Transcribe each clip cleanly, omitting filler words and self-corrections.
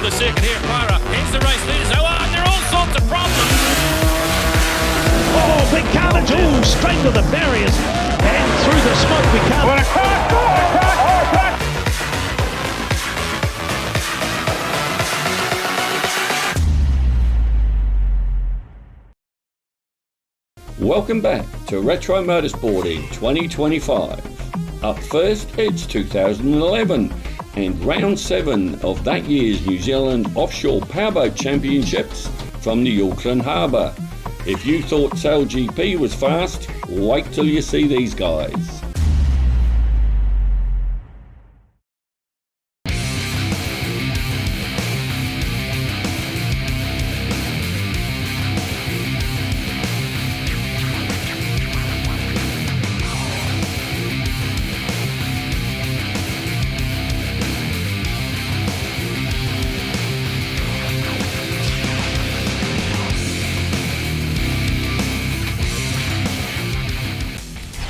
the circuit here. Pyra heads the race leaders. Oh, and there are all sorts of problems. Oh, big carnage. Oh, straight to the barriers. And through the smoke we come. What a crack! Welcome back to Retro Motorsporting 2025. Up first, it's 2011 and round 7 of that year's New Zealand Offshore Powerboat Championships from the Auckland Harbour. If you thought Sail GP was fast, wait till you see these guys.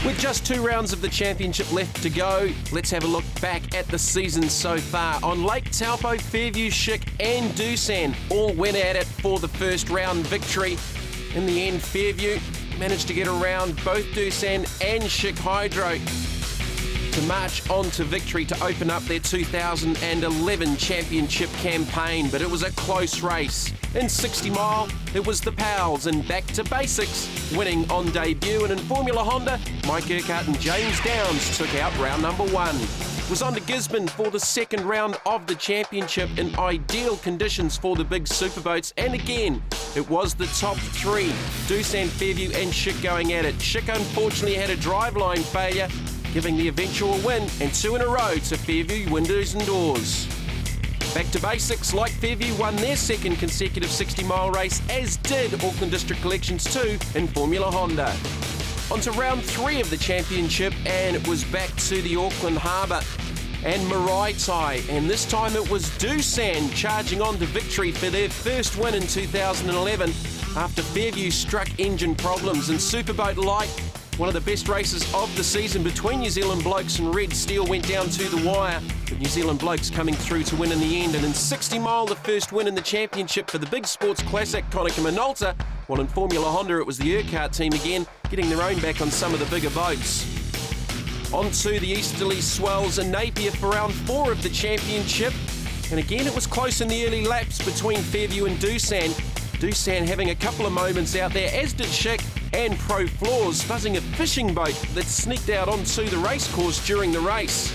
With just 2 rounds of the championship left to go, let's have a look back at the season so far. On Lake Taupo, Fairview, Schick and Doosan all went at it for the first round victory. In the end, Fairview managed to get around both Doosan and Schick Hydro to march on to victory to open up their 2011 championship campaign, but it was a close race. In 60 Mile, it was the Pals and Back to Basics winning on debut, and in Formula Honda, Mike Urquhart and James Downs took out round number 1. It was on to Gisborne for the second round of the championship in ideal conditions for the big superboats, and again, it was the top 3, Doosan, Fairview and Schick going at it. Schick unfortunately had a driveline failure, giving the eventual win, and 2 in a row to Fairview windows and doors. Back to Basics, like Fairview, won their second consecutive 60-mile race, as did Auckland District Collections 2 in Formula Honda. On to round 3 of the championship, and it was back to the Auckland Harbour and Maraitai, and this time it was Doosan charging on to victory for their first win in 2011 after Fairview struck engine problems. And Superboat Light, one of the best races of the season between New Zealand Blokes and Red Steel, went down to the wire, with New Zealand Blokes coming through to win in the end. And in 60 Mile, the first win in the championship for the Big Sports Classic, Konica Minolta, while in Formula Honda it was the Urquhart team again, getting their own back on some of the bigger boats. On to the Easterly Swells in Napier for round 4 of the championship, and again it was close in the early laps between Fairview and Doosan. Doosan having a couple of moments out there, as did Schick and Pro Floors, fuzzing a fishing boat that sneaked out onto the racecourse during the race.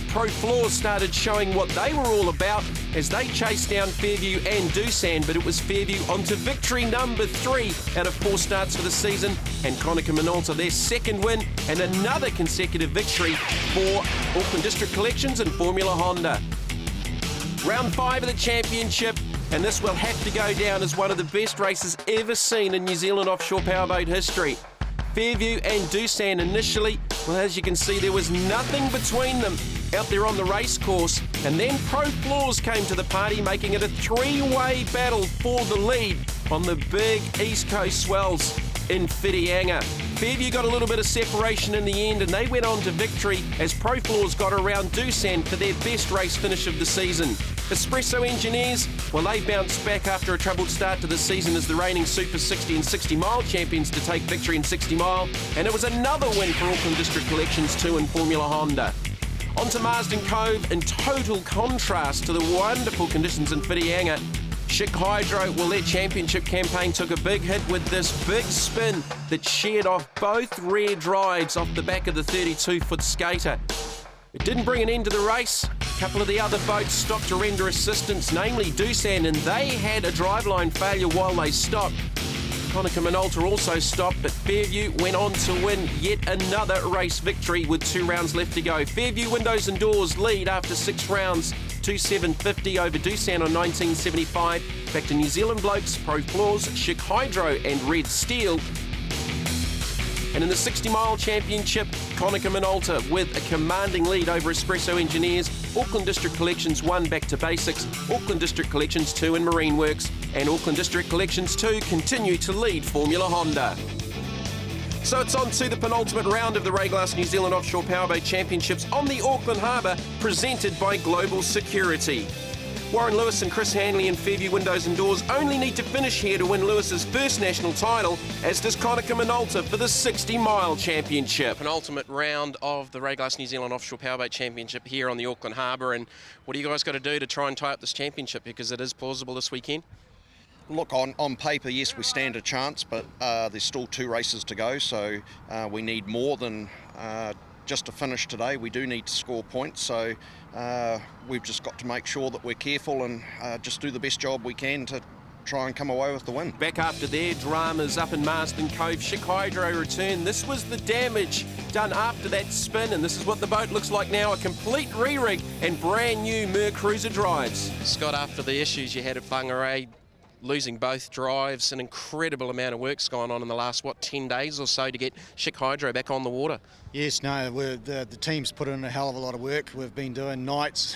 Pro Floors started showing what they were all about as they chased down Fairview and Doosan, but it was Fairview onto victory number 3 out of 4 starts for the season, and Konica Minolta their second win and another consecutive victory for Auckland District Collections and Formula Honda. Round 5 of the championship, and this will have to go down as one of the best races ever seen in New Zealand offshore powerboat history. Fairview and Doosan initially, well, as you can see, there was nothing between them out there on the race course, and then Pro Floors came to the party, making it a 3-way battle for the lead on the big East Coast swells in Whitianga. Fairview got a little bit of separation in the end, and they went on to victory as Pro Floors got around Doosan for their best race finish of the season. Espresso Engineers, well, they bounced back after a troubled start to the season as the reigning Super 60 and 60 Mile champions to take victory in 60 Mile, and it was another win for Auckland District Collections 2 in Formula Honda. On to Marsden Cove, in total contrast to the wonderful conditions in Whitianga. Schick Hydro, well, their championship campaign took a big hit with this big spin that sheared off both rear drives off the back of the 32-foot skater. It didn't bring an end to the race. A couple of the other boats stopped to render assistance, namely Doosan, and they had a driveline failure while they stopped. Konica Minolta also stopped, but Fairview went on to win yet another race victory with 2 rounds left to go. Fairview windows and doors lead after 6 rounds, 2.750 over Doosan on 1975. Back to New Zealand Blokes, Pro Floors, Schick Hydro and Red Steel. And in the 60 Mile Championship, Konica Minolta with a commanding lead over Espresso Engineers. Auckland District Collections 1 Back to Basics, Auckland District Collections 2 and Marine Works, and Auckland District Collections 2 continue to lead Formula Honda. So it's on to the penultimate round of the Rayglass New Zealand Offshore Powerboat Championships on the Auckland Harbour, presented by Global Security. Warren Lewis and Chris Hanley in Fairview Windows and Doors only need to finish here to win Lewis's first national title, as does Konica Minolta for the 60-mile championship. Penultimate round of the Rayglass New Zealand Offshore Powerboat Championship here on the Auckland Harbour. And what do you guys got to do to try and tie up this championship, because it is plausible this weekend? Look, on paper, yes, we stand a chance, but there's still 2 races to go, so we need more than just to finish today. We do need to score points, so we've just got to make sure that we're careful and just do the best job we can to try and come away with the win. Back after their dramas up in Marsden Cove, Chick Hydro return. This was the damage done after that spin, and this is what the boat looks like now, a complete re-rig and brand new Mer Cruiser drives. Scott, after the issues you had at Whangarei, losing both drives, an incredible amount of work's gone on in the last, 10 days or so to get Chick Hydro back on the water. Yes, no, the team's put in a hell of a lot of work. We've been doing nights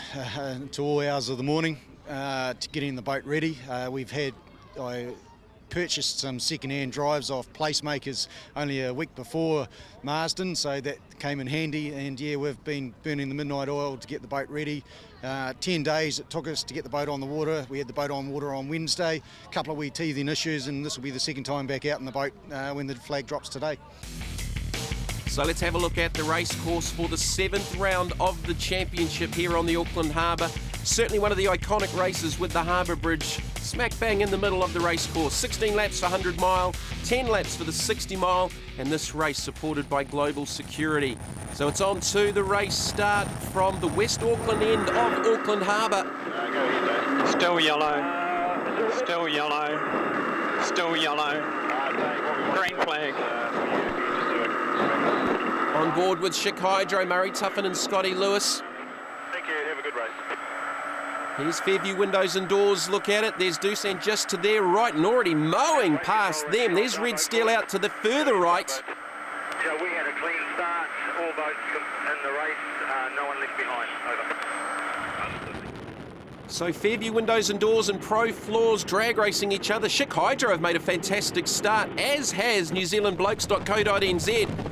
to all hours of the morning to getting the boat ready. I purchased some second-hand drives off placemakers only a week before Marsden, so that came in handy, and yeah, we've been burning the midnight oil to get the boat ready. 10 days it took us to get the boat on the water. We had the boat on water on Wednesday, a couple of wee teething issues, and this will be the second time back out in the boat when the flag drops today. So let's have a look at the race course for the 7th round of the championship here on the Auckland Harbour. Certainly one of the iconic races with the Harbour Bridge smack bang in the middle of the race course. 16 laps for 100 mile, 10 laps for the 60 mile, and this race supported by Global Security. So it's on to the race start from the West Auckland end of Auckland Harbour. Still yellow, still yellow, still yellow, green flag. On board with Chick Hydro, Murray Tuffin and Scotty Lewis. Thank you, have a good race. Here's Fairview Windows and Doors, look at it. There's Dusan just to their right and already mowing past them. There's Red Steel out to the further right. So we had a clean start, all boats in the race, no one left behind, over. So Fairview Windows and Doors and Pro Floors drag racing each other. Chick Hydro have made a fantastic start, as has NewZealandBlokes.co.nz.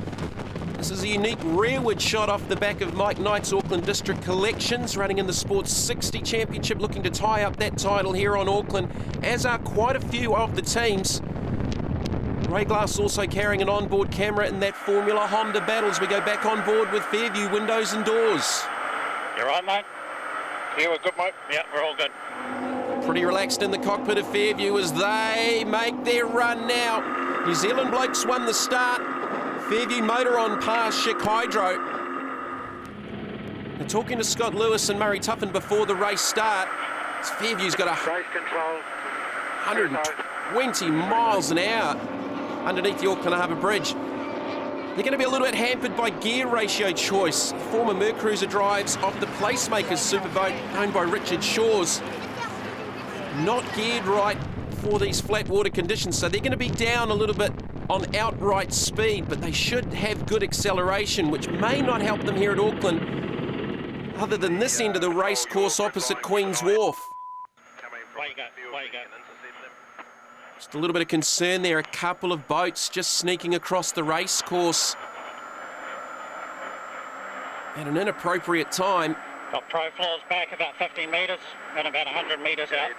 This is a unique rearward shot off the back of Mike Knight's Auckland District Collections, running in the Sports 60 Championship, looking to tie up that title here on Auckland, as are quite a few of the teams. Rayglass also carrying an onboard camera in that Formula Honda battles. We go back on board with Fairview Windows and Doors. You right, mate? Yeah, we're good, mate. Yeah, we're all good. Pretty relaxed in the cockpit of Fairview as they make their run now. New Zealand Blokes won the start. Fairview Motor on past Chick Hydro. They're talking to Scott Lewis and Murray Tuffin before the race start. Fairview's got Race control. 120 miles an hour underneath the Auckland Harbour Bridge. They're going to be a little bit hampered by gear ratio choice. Former Mer Cruiser drives off the Placemakers Superboat owned by Richard Shaw's. Not geared right for these flat water conditions, so they're going to be down a little bit on outright speed, but they should have good acceleration, which may not help them here at Auckland, other than this end of the race course opposite Queen's Wharf. Way you go, way you go. Just a little bit of concern there, a couple of boats just sneaking across the race course at an inappropriate time. Got Pro Floors back about 50 metres and about 100 metres out.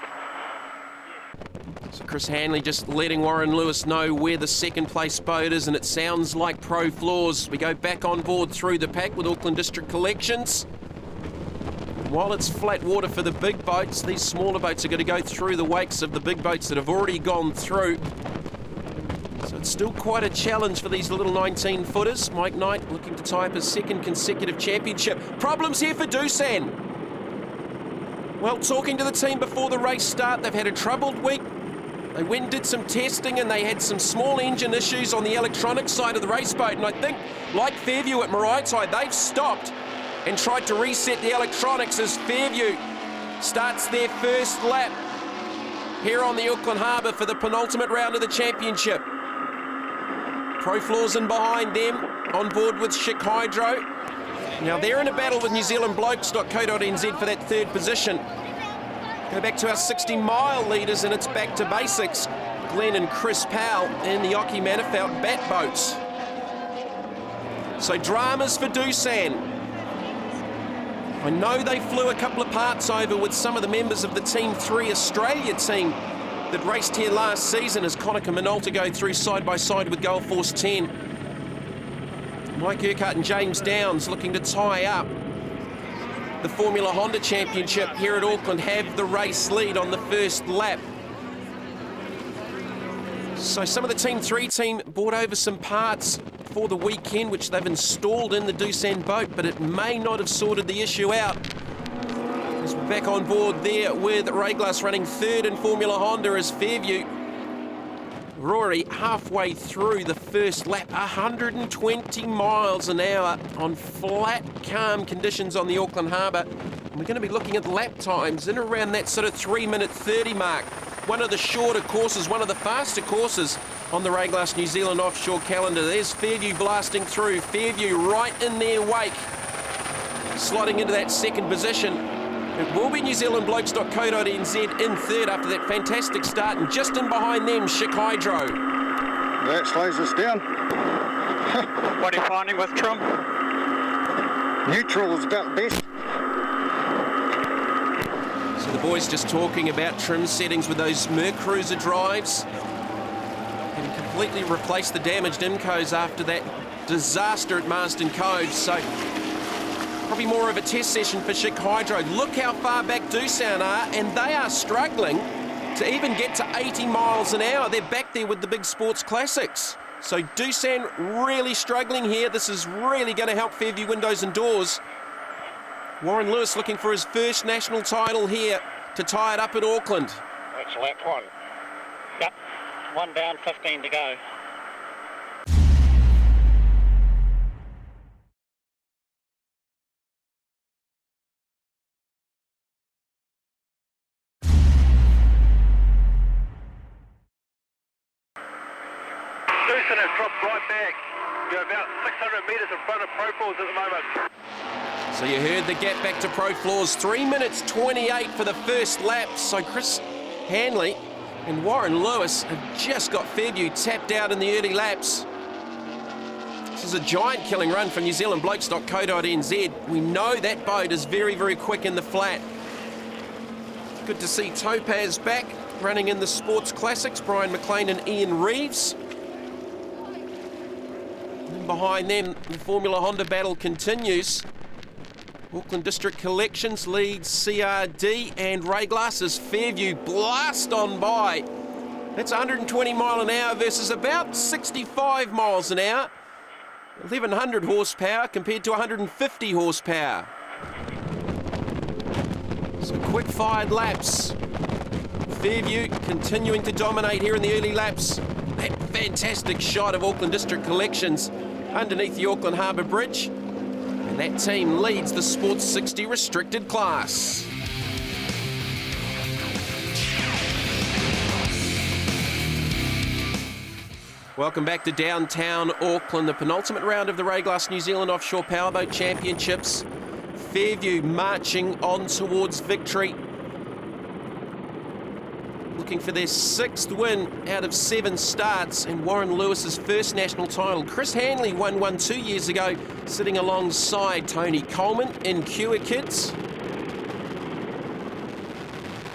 So Chris Hanley just letting Warren Lewis know where the second place boat is, and it sounds like Pro Floors. We go back on board through the pack with Auckland District Collections. While it's flat water for the big boats, these smaller boats are going to go through the wakes of the big boats that have already gone through. So it's still quite a challenge for these little 19-footers. Mike Knight looking to tie up his second consecutive championship. Problems here for Dusan. Well, talking to the team before the race start, they've had a troubled week. They went and did some testing and they had some small engine issues on the electronic side of the race boat. And I think, like Fairview at Maraetai, they've stopped and tried to reset the electronics as Fairview starts their first lap here on the Auckland Harbour for the penultimate round of the championship. Pro Floors in behind them, on board with Chick Hydro. Now they're in a battle with NewZealandBlokes.co.nz for that third position. Go back to our 60-mile leaders and it's back to basics. Glenn and Chris Powell in the Oki Manafelt bat boats. So dramas for Dusan. I know they flew a couple of parts over with some of the members of the Team 3 Australia team that raced here last season as Konica Minolta go through side by side with Gulf Force 10. Mike Urquhart and James Downs looking to tie up the Formula Honda Championship here at Auckland, have the race lead on the first lap. So some of the Team 3 team brought over some parts for the weekend, which they've installed in the Doosan boat, but it may not have sorted the issue out. As we're back on board there with Ray Glass running third in Formula Honda as Fairview. Rory halfway through the first lap, 120 miles an hour on flat, calm conditions on the Auckland Harbour. And we're going to be looking at lap times in around that sort of 3-minute 30 mark. One of the shorter courses, one of the faster courses on the Ray Glass New Zealand offshore calendar. There's Fairview blasting through. Fairview right in their wake, sliding into that second position. It will be NewZealandBlokes.co.nz in third after that fantastic start, and just in behind them, Chic Hydro. That slows us down. What are you finding with trim? Neutral is about the best. So the boys just talking about trim settings with those Mercruiser drives. And completely replaced the damaged Imcos after that disaster at Marsden Cove. So probably more of a test session for Chic Hydro. Look how far back Doosan are, and they are struggling to even get to 80 miles an hour. They're back there with the big sports classics. So Doosan really struggling here. This is really going to help Fairview Windows and Doors. Warren Lewis looking for his first national title here to tie it up at Auckland. That's lap one. Yep, 1 down, 15 to go. Doosan has dropped right back. You're about 600 metres in front of Pro Floors at the moment. So you heard the gap back to Pro Floors, 3 minutes 28 for the first lap. So Chris Hanley and Warren Lewis have just got Fairview tapped out in the early laps. This is a giant killing run for NewZealandBlokes.co.nz. We know that boat is very, very quick in the flat. Good to see Topaz back, running in the Sports Classics, Brian McLean and Ian Reeves. And behind them, the Formula Honda battle continues. Auckland District Collections leads CRD, and Ray Glass's Fairview blast on by. That's 120 mile an hour versus about 65 miles an hour. 1100 horsepower compared to 150 horsepower. So quick-fired laps. Fairview continuing to dominate here in the early laps. That fantastic shot of Auckland District Collections underneath the Auckland Harbour Bridge. And that team leads the Sports 60 restricted class. Welcome back to downtown Auckland, the penultimate round of the Ray Glass New Zealand Offshore Powerboat Championships. Fairview marching on towards victory. Looking for their 6th win out of 7 starts, and Warren Lewis's first national title. Chris Hanley won one 2 years ago, sitting alongside Tony Coleman in Cure Kids.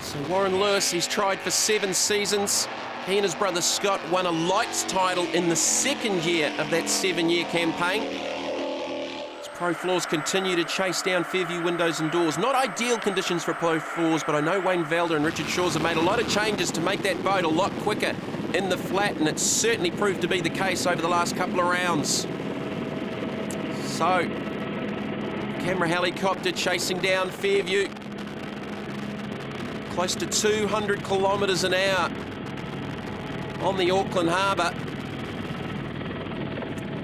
So Warren Lewis, he's tried for 7 seasons. He and his brother Scott won a lights title in the 2nd year of that 7-year campaign. As Pro Floors continue to chase down Fairview Windows and Doors. Not ideal conditions for Pro Floors, but I know Wayne Velder and Richard Shawes have made a lot of changes to make that boat a lot quicker in the flat, and it's certainly proved to be the case over the last couple of rounds. So, camera helicopter chasing down Fairview. Close to 200 kilometres an hour on the Auckland Harbour.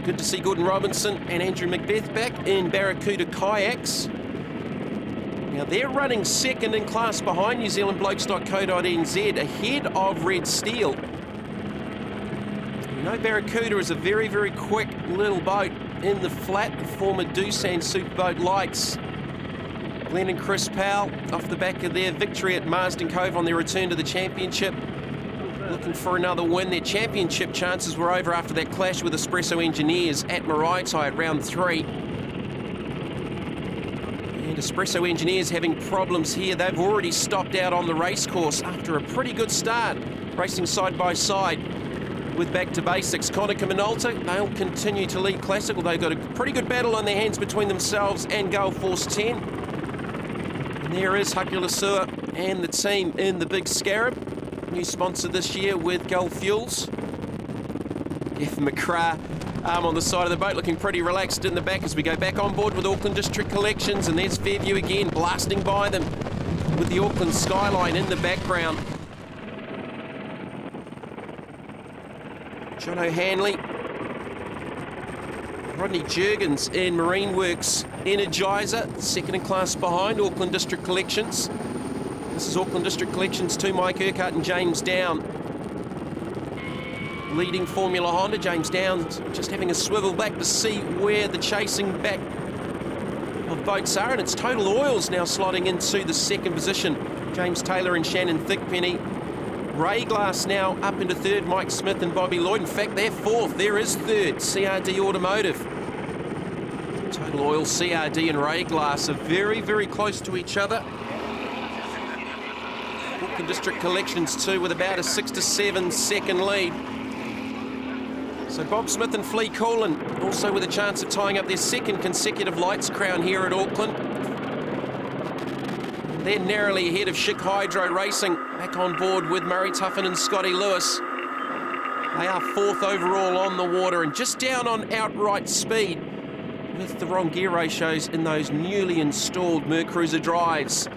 Good to see Gordon Robinson and Andrew Macbeth back in Barracuda kayaks. Now they're running 2nd in class behind NewZealandBlokes.co.nz, ahead of Red Steel. You know, Barracuda is a very, very quick little boat in the flat, the former Doosan Superboat lights. Glenn and Chris Powell off the back of their victory at Marsden Cove on their return to the championship. Looking for another win. Their championship chances were over after that clash with Espresso Engineers at Maraitai at round 3. And Espresso Engineers having problems here. They've already stopped out on the racecourse after a pretty good start, racing side by side with Back to Basics. Konica Minolta, they'll continue to lead Classical. They've got a pretty good battle on their hands between themselves and Gulf Force 10. And there is Hakulasua and the team in the Big Scarab, new sponsor this year with Gulf Fuels. Geoff McCrath on the side of the boat, looking pretty relaxed in the back as we go back on board with Auckland District Collections. And there's Fairview again, blasting by them with the Auckland skyline in the background. John O'Hanley, Rodney Jurgens in Marine Works Energizer, second in class behind Auckland District Collections. This is Auckland District Collections 2, Mike Urquhart and James Down. Leading Formula Honda, James Down just having a swivel back to see where the chasing back of boats are, and it's Total Oils now slotting into the second position. James Taylor and Shannon Thickpenny. Ray Glass now up into third, Mike Smith and Bobby Lloyd. In fact, they're fourth. There is third, CRD Automotive. Total Oil, CRD and Ray Glass are very, very close to each other. Auckland District Collections 2 with about a 6 to 7 second lead. So Bob Smith and Flea Coolin also with a chance of tying up their second consecutive Lights crown here at Auckland. They're narrowly ahead of Schick Hydro Racing, back on board with Murray Tuffin and Scotty Lewis. They are fourth overall on the water and just down on outright speed with the wrong gear ratios in those newly installed Mercruiser drives.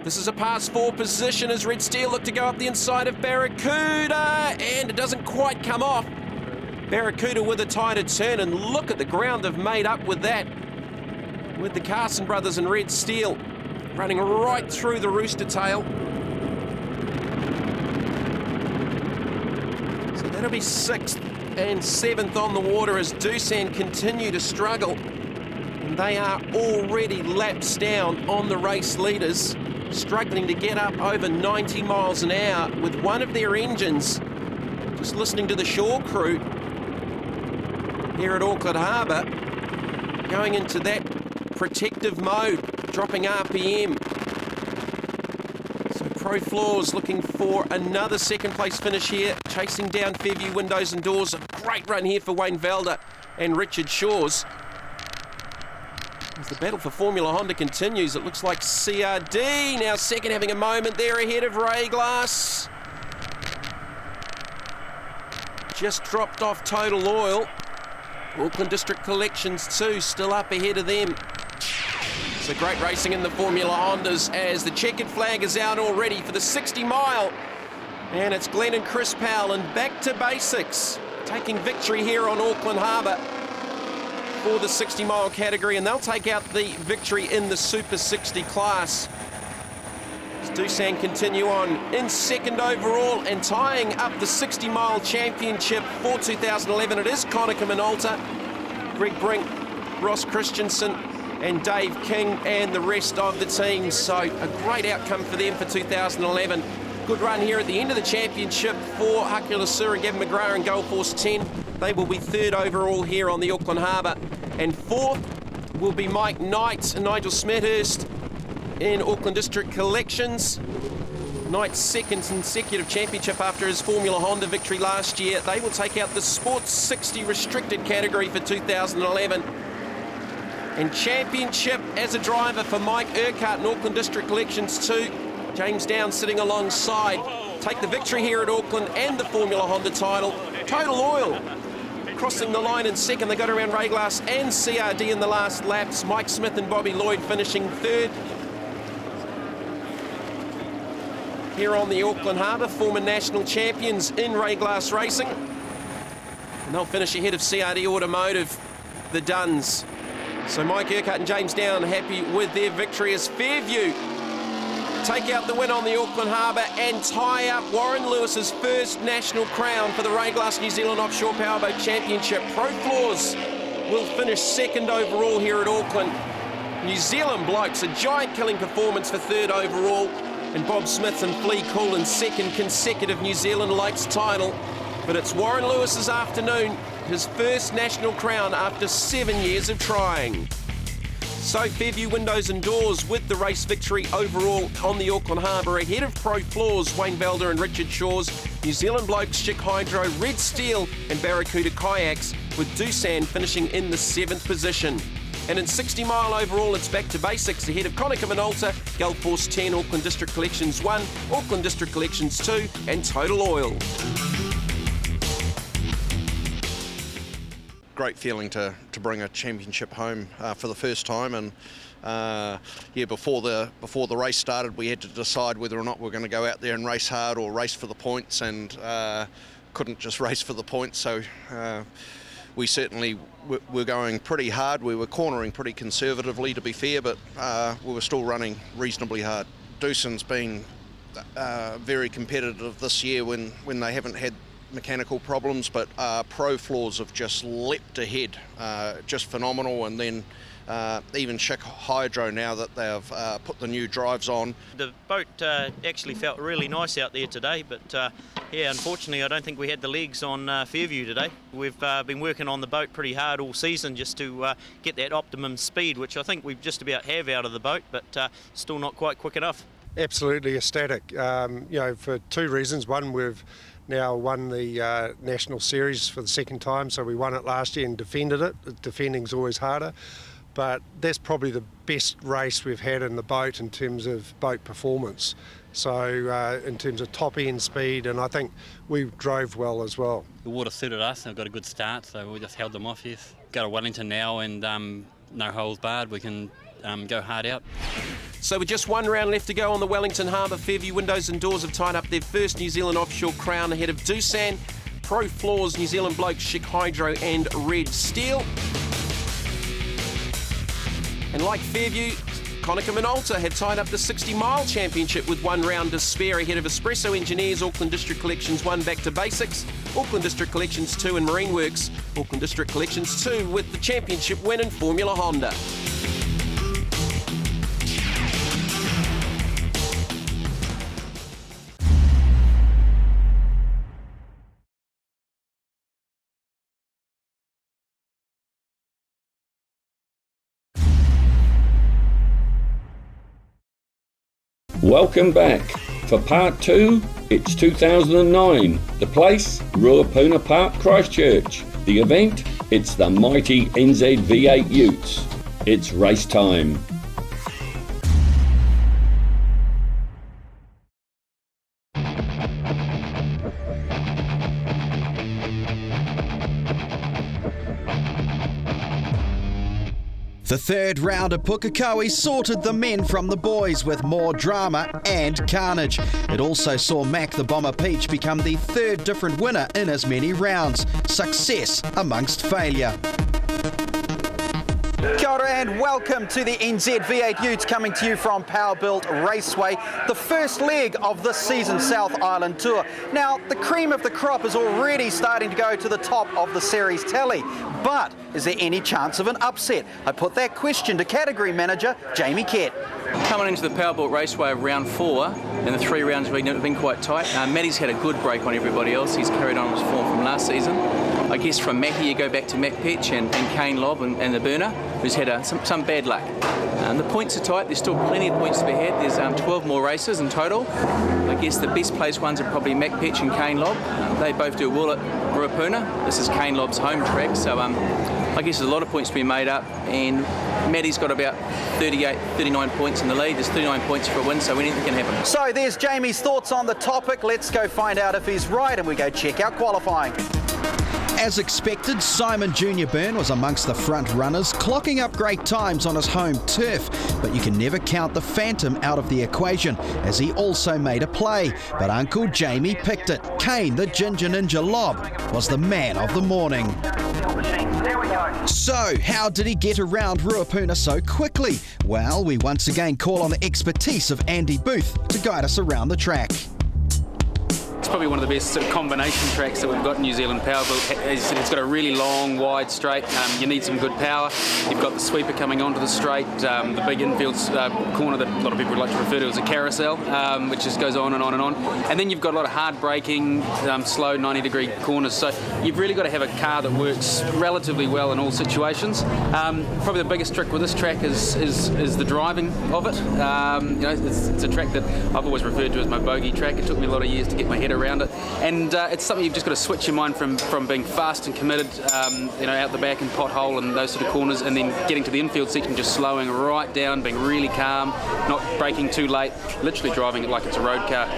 This is a pass 4 position as Red Steel look to go up the inside of Barracuda, and it doesn't quite come off. Barracuda with a tighter turn, and look at the ground they've made up with that. With the Carson brothers and Red Steel running right through the Rooster Tail. So that'll be 6th and 7th on the water as Doosan continue to struggle. And they are already laps down on the race leaders, struggling to get up over 90 miles an hour with one of their engines. Just listening to the shore crew here at Auckland Harbour, going into that protective mode, dropping RPM. So Pro Floors looking for another second place finish here, chasing down Fairview Windows and Doors. A great run here for Wayne Velder and Richard Shawes. As the battle for Formula Honda continues, it looks like CRD now second, having a moment there ahead of Ray Glass. Just dropped off Total Oil. Auckland District Collections 2 still up ahead of them. So great racing in the Formula Hondas as the checkered flag is out already for the 60 mile. And it's Glenn and Chris Powell and Back to Basics taking victory here on Auckland Harbour for the 60 mile category, and they'll take out the victory in the Super 60 class. As Doosan continue on in second overall and tying up the 60 mile championship for 2011. It is Konica Minolta, Greg Brink, Ross Christensen and Dave King and the rest of the team. So a great outcome for them for 2011. Good run here at the end of the championship for Hakulasua and Gavin McGrath and Gulf Force 10. They will be third overall here on the Auckland Harbour. And fourth will be Mike Knight and Nigel Smethurst in Auckland District Collections. Knight's second consecutive championship after his Formula Honda victory last year. They will take out the Sports 60 restricted category for 2011. And championship as a driver for Mike Urquhart in Auckland District Collections 2. James Down sitting alongside. Take the victory here at Auckland and the Formula Honda title. Total Oil crossing the line in second. They got around Ray Glass and CRD in the last laps. Mike Smith and Bobby Lloyd finishing third. Here on the Auckland Harbour, former national champions in Ray Glass Racing. And they'll finish ahead of CRD Automotive, the Duns. So Mike Urquhart and James Down happy with their victory as Fairview take out the win on the Auckland Harbour and tie up Warren Lewis's first national crown for the Ray Glass New Zealand Offshore Powerboat Championship. Pro Floors will finish second overall here at Auckland. New Zealand blokes, a giant killing performance for third overall. And Bob Smith and Flea Coolin second consecutive New Zealand Lights title. But it's Warren Lewis's afternoon, his first national crown after 7 years of trying. So Fairview Windows and Doors with the race victory overall on the Auckland Harbour, ahead of Pro Floors, Wayne Velder and Richard Shaw's, New Zealand Blokes, Chick Hydro, Red Steel and Barracuda Kayaks, with Doosan finishing in the 7th position. And in 60 mile overall, it's back to basics ahead of Konica Minolta, Gulf Force 10, Auckland District Collections 1, Auckland District Collections 2 and Total Oil. Great feeling to bring a championship home for the first time, and before the race started we had to decide whether or not we're going to go out there and race hard or race for the points, and couldn't just race for the points, so we certainly were going pretty hard. We were cornering pretty conservatively, to be fair, but we were still running reasonably hard. Doosan's been very competitive this year when they haven't had mechanical problems, but Pro Floors have just leapt ahead, just phenomenal, and then even Chick Hydro, now that they've put the new drives on. The boat actually felt really nice out there today, but unfortunately I don't think we had the legs on Fairview today. We've been working on the boat pretty hard all season just to get that optimum speed, which I think we just about have out of the boat, but still not quite quick enough. Absolutely ecstatic, for two reasons. One, we've now won the National Series for the second time, so we won it last year and defended it. Defending's always harder, but that's probably the best race we've had in the boat in terms of boat performance. So in terms of top end speed, and I think we drove well as well. The water suited us and got a good start, so we just held them off, yes. Go to Wellington now and no holes barred, we can go hard out. So with just one round left to go on the Wellington Harbour, Fairview Windows and Doors have tied up their first New Zealand offshore crown ahead of Doosan, Pro Floors, New Zealand Blokes, Chick Hydro and Red Steel. And like Fairview, Konica Minolta had tied up the 60 mile championship with one round to spare ahead of Espresso Engineers, Auckland District Collections 1 back to basics, Auckland District Collections 2 and Marine Works, Auckland District Collections 2 with the championship win in Formula Honda. Welcome back. For part 2, it's 2009. The place, Ruapuna Park, Christchurch. The event, it's the mighty NZ V8 Utes. It's race time. The third round of Pukekohe sorted the men from the boys with more drama and carnage. It also saw Mac the Bomber Peach become the third different winner in as many rounds. Success amongst failure. Kia ora and welcome to the NZ V8 Utes, coming to you from Powerbuilt Raceway, the first leg of this season's South Island Tour. Now, the cream of the crop is already starting to go to the top of the series tally, but is there any chance of an upset? I put that question to category manager Jamie Kett. Coming into the Powerbuilt Raceway of round 4, and the 3 rounds have been quite tight. Matty's had a good break on everybody else. He's carried on his form from last season. I guess from Mackie you go back to Mac Petch and Kane Lobb and the burner, who's had some bad luck. The points are tight, there's still plenty of points to be had. There's 12 more races in total. I guess the best placed ones are probably Mac Petch and Kane Lobb. They both do well at Ruapuna. This is Kane Lobb's home track, so I guess there's a lot of points to be made up, and Matty's got about 39 points in the lead. There's 39 points for a win, so anything can happen. So there's Jamie's thoughts on the topic. Let's go find out if he's right, and we go check out qualifying. As expected, Simon Junior Byrne was amongst the front runners, clocking up great times on his home turf. But you can never count the Phantom out of the equation, as he also made a play. But Uncle Jamie picked it. Kane, the Ginger Ninja Lob, was the man of the morning. So, how did he get around Ruapuna so quickly? Well, we once again call on the expertise of Andy Booth to guide us around the track. It's probably one of the best sort of combination tracks that we've got in New Zealand Powerboat. It's got a really long, wide straight. You need some good power. You've got the sweeper coming onto the straight, the big infield corner that a lot of people would like to refer to as a carousel, which just goes on and on and on. And then you've got a lot of hard braking, slow 90-degree corners. So you've really got to have a car that works relatively well in all situations. Probably the biggest trick with this track is the driving of it. It's a track that I've always referred to as my bogey track. It took me a lot of years to get my head around it, and it's something you've just got to switch your mind from being fast and committed, out the back and pothole and those sort of corners, and then getting to the infield section, just slowing right down, being really calm, not braking too late, literally driving it like it's a road car.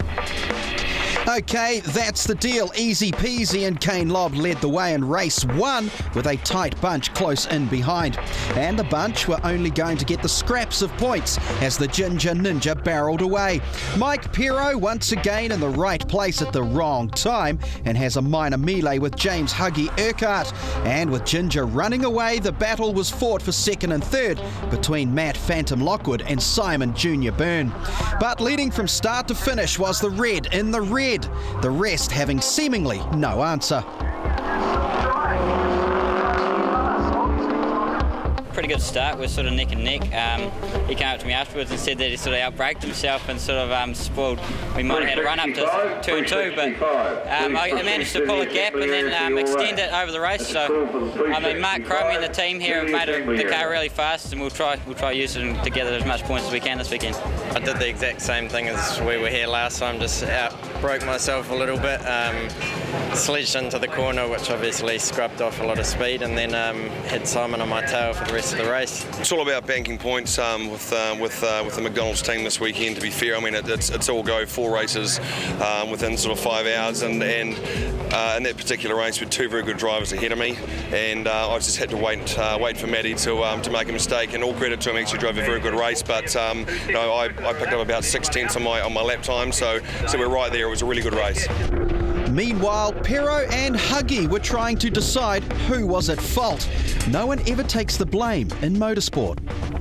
Okay, that's the deal. Easy peasy, and Kane Lobb led the way in race 1 with a tight bunch close in behind. And the bunch were only going to get the scraps of points as the Ginger Ninja barreled away. Mike Pero once again in the right place at the wrong time and has a minor melee with James Huggy Urquhart. And with Ginger running away, the battle was fought for second and third between Matt Phantom Lockwood and Simon Junior Byrne. But leading from start to finish was the red in the red. The rest having seemingly no answer. Pretty good start. We're sort of neck and neck. He came up to me afterwards and said that he sort of outbraked himself and sort of spoiled. We might have had a run up to turn 2, but I managed to pull a gap and then extend it over the race. So Mark Cromie and the team here have made the car really fast, and we'll try using to gather as much points as we can this weekend. I did the exact same thing as we were here last time. Just broke myself a little bit. Sledged into the corner, which obviously scrubbed off a lot of speed, and then had Simon on my tail for the rest of the race. It's all about banking points with the McDonald's team this weekend. To be fair, I mean it's all go 4 races within sort of 5 hours, and in that particular race with 2 very good drivers ahead of me, and I just had to wait for Matty to make a mistake. And all credit to him, actually drove a very good race, but I picked up about 6 tenths on my lap time, so we're right there. It was a really good race. Meanwhile, Pero and Huggy were trying to decide who was at fault. No one ever takes the blame in motorsport.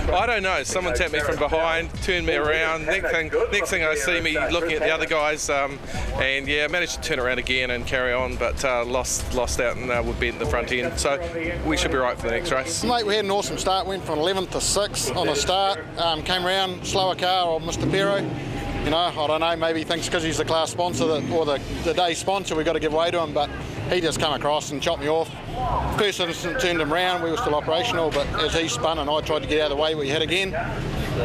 I don't know. Someone tapped me from behind, turned me around. Next thing I see me looking at the other guys, and yeah, managed to turn around again and carry on, but lost out and were bent the front end. So we should be right for the next race. Mate, we had an awesome start. Went from 11th to 6th on the start. Came around, slower car of Mr. Pero. I don't know, maybe he thinks because he's the class sponsor or the day sponsor, we've got to give way to him, but he just come across and chopped me off. First instance turned him round, we were still operational, but as he spun and I tried to get out of the way, we hit again.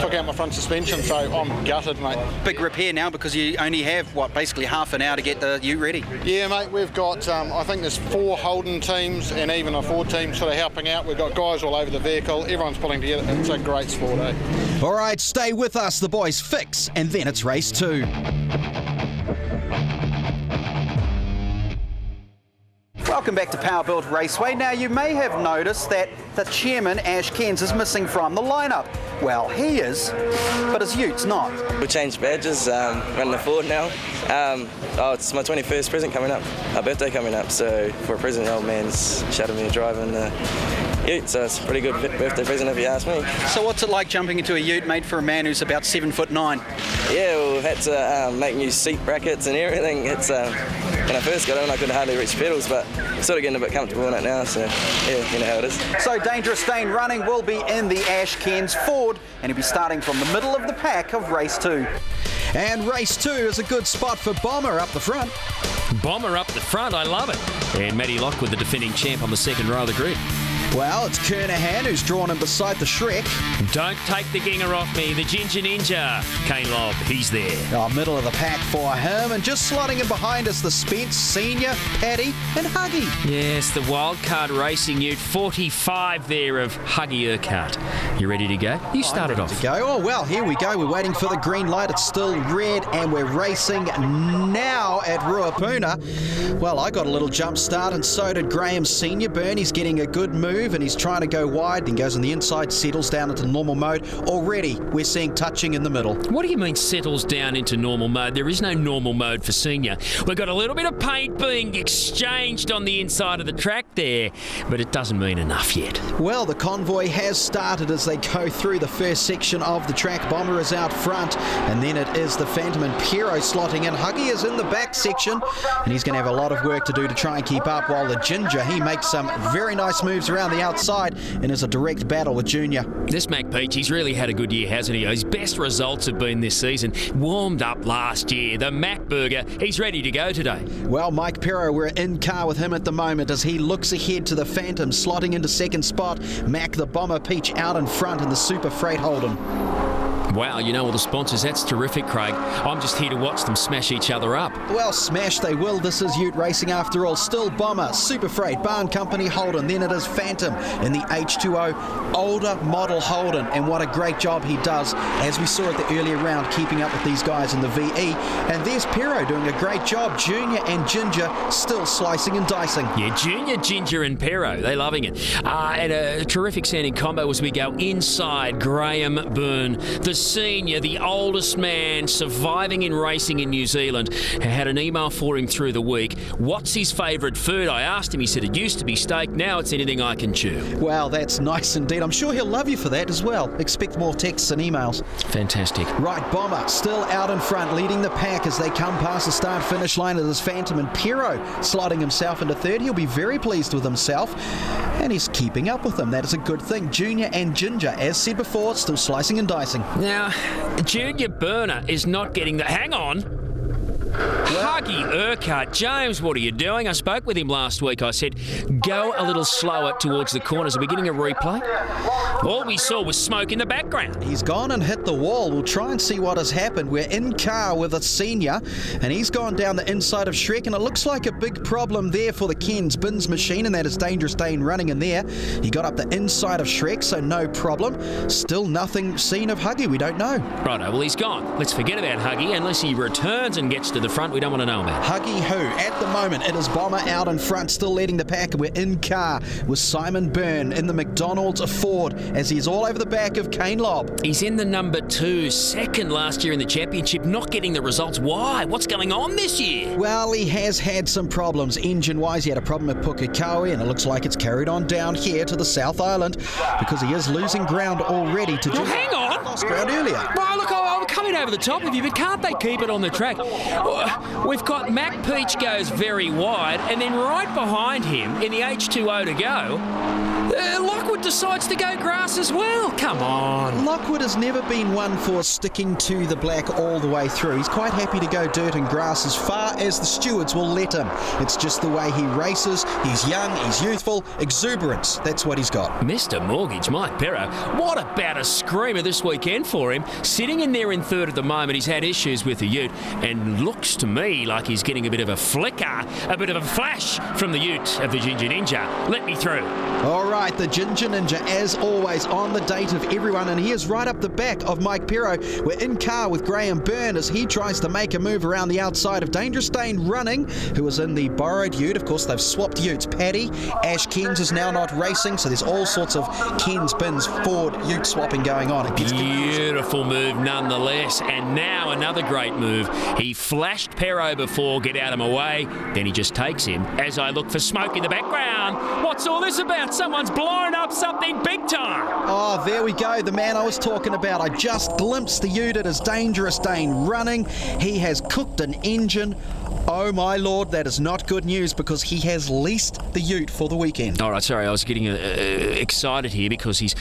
Took out my front suspension, so I'm gutted, mate. Big repair now because you only have, basically half an hour to get the ute ready? Yeah, mate, we've got, I think there's 4 Holden teams and even a Ford team sort of helping out. We've got guys all over the vehicle, everyone's pulling together. It's a great sport, eh? All right, stay with us, the boys fix, and then it's race 2. Welcome back to Powerbuilt Raceway. Now, you may have noticed that the chairman, Ash Cairns, is missing from the lineup. Well, he is, but his ute's not. We changed badges, running the Ford now. It's my 21st present coming up, our birthday coming up, so for a present, the old man's shouted me to drive in the ute, so it's a pretty good birthday present if you ask me. So what's it like jumping into a ute made for a man who's about 7'9"? Yeah, well, we've had to make new seat brackets and everything. It's when I first got in, I could hardly reach pedals, but I'm sort of getting a bit comfortable in it now, so yeah, you know how it is. So Dangerous Dane running will be in the Ash Cairns Ford, and he'll be starting from the middle of the pack of race 2. And race 2 is a good spot for Bomber up the front. Bomber up the front, I love it. And Matty Lockwood, the defending champ, on the second row of the grid. Well, it's Kernahan who's drawn him beside the Shrek. Don't take the ginger off me, the Ginger Ninja. Kane Lobb, he's there. Middle of the pack for him, and just slotting in behind us, the Spence Senior, Paddy and Huggy. Yes, the wildcard racing ute, 45 there of Huggy Urquhart. You ready to go? You started off. To go. Oh, well, here we go. We're waiting for the green light. It's still red, and we're racing now at Ruapuna. Well, I got a little jump start, and so did Graham Senior. Bernie's getting a good move. move, and he's trying to go wide, then goes on the inside, settles down into normal mode. Already, we're seeing touching in the middle. What do you mean settles down into normal mode? There is no normal mode for Senior. We've got a little bit of paint being exchanged on the inside of the track there, but it doesn't mean enough yet. Well, the convoy has started as they go through the first section of the track. Bomber is out front, and then it is the Phantom and Pero slotting in. Huggy is in the back section, and he's going to have a lot of work to do to try and keep up, while the Ginger, he makes some very nice moves around the outside and is a direct battle with Junior. This Mac Peach, he's really had a good year, hasn't he? His best results have been this season. Warmed up last year. The Mac Burger, he's ready to go today. Well, Mike Pero, we're in car with him at the moment as he looks ahead to the Phantom, slotting into second spot. Mac the Bomber Peach out in front in the Super Freight Holden. Wow, you know all the sponsors. That's terrific, Craig. I'm just here to watch them smash each other up. Well, smash they will. This is Ute racing after all. Still Bomber, Super Freight, Barn Company Holden. Then it is Phantom in the H2O older model Holden. And what a great job he does, as we saw at the earlier round, keeping up with these guys in the VE. And there's Pero doing a great job. Junior and Ginger still slicing and dicing. Yeah, Junior, Ginger and Pero, they're loving it. And a terrific sounding combo as we go inside Graham Byrne, the senior, the oldest man surviving in racing in New Zealand. I had an email for him through the week. What's his favourite food? I asked him. He said it used to be steak. Now it's anything I can chew. Wow, that's nice indeed. I'm sure he'll love you for that as well. Expect more texts and emails. Fantastic. Right, Bomber still out in front, leading the pack as they come past the start-finish line. It is Phantom and Pero slotting himself into third. He'll be very pleased with himself, and he's keeping up with them. That is a good thing. Junior and Ginger, as said before, still slicing and dicing. Now, Junior Burner is not getting the... Hang on. Huggy Urquhart. James, what are you doing? I spoke with him last week. I said, go a little slower towards the corners. Are we getting a replay? All we saw was smoke in the background. He's gone and hit the wall. We'll try and see what has happened. We're in car with a senior, and he's gone down the inside of Shrek, and it looks like a big problem there for the Ken's Bins machine, and that is Dangerous Dane running in there. He got up the inside of Shrek, so no problem. Still nothing seen of Huggy. We don't know. Righto, well, he's gone. Let's forget about Huggy unless he returns and gets to the front. We don't want to know about Huggy who? At the moment, it is Bomber out in front, still leading the pack, and we're in car with Simon Byrne in the McDonald's Ford as he's all over the back of Kane Lobb. He's in the number 2, second last year in the championship, not getting the results. Why? What's going on this year? Well, he has had some problems engine-wise. He had a problem at Pukekohe, and it looks like it's carried on down here to the South Island because he is losing ground already to... Well, hang on! Lost ground earlier. Well, look, I'm coming over the top of you, but can't they keep it on the track? We've got Mac Peach goes very wide, and then right behind him, in the H2O to go, Lockwood decides to go grass as well. Come on. Lockwood has never been one for sticking to the black all the way through. He's quite happy to go dirt and grass as far as the stewards will let him. It's just the way he races. He's young, he's youthful, exuberance. That's what he's got. Mr. Mortgage, Mike Pero, what about a screamer this weekend for him? Sitting in there in third at the moment, he's had issues with the Ute, and looks to me like he's getting a bit of a flicker, a bit of a flash from the Ute of the Ginger Ninja. Let me through. All right, the Ginger Ninja, as always, on the date of everyone, and he is right up the back of Mike Pero. We're in car with Graham Byrne as he tries to make a move around the outside of Dangerous Dane running, who is in the borrowed Ute. Of course, they've swapped Utes. Paddy, Ash Kens is now not racing, so there's all sorts of Kens Bins Ford Ute swapping going on. Beautiful move nonetheless, and now another great move. He flashed Pero before, get out of my way, then he just takes him as I look for smoke in the background. What's all this about? Someone's blown up something big time. Oh, there we go, the man I was talking about. I just glimpsed the Ute. It is Dangerous Dane running. He has cooked an engine. Oh my lord, that is not good news because he has leased the Ute for the weekend. All right, sorry, I was getting excited here because he's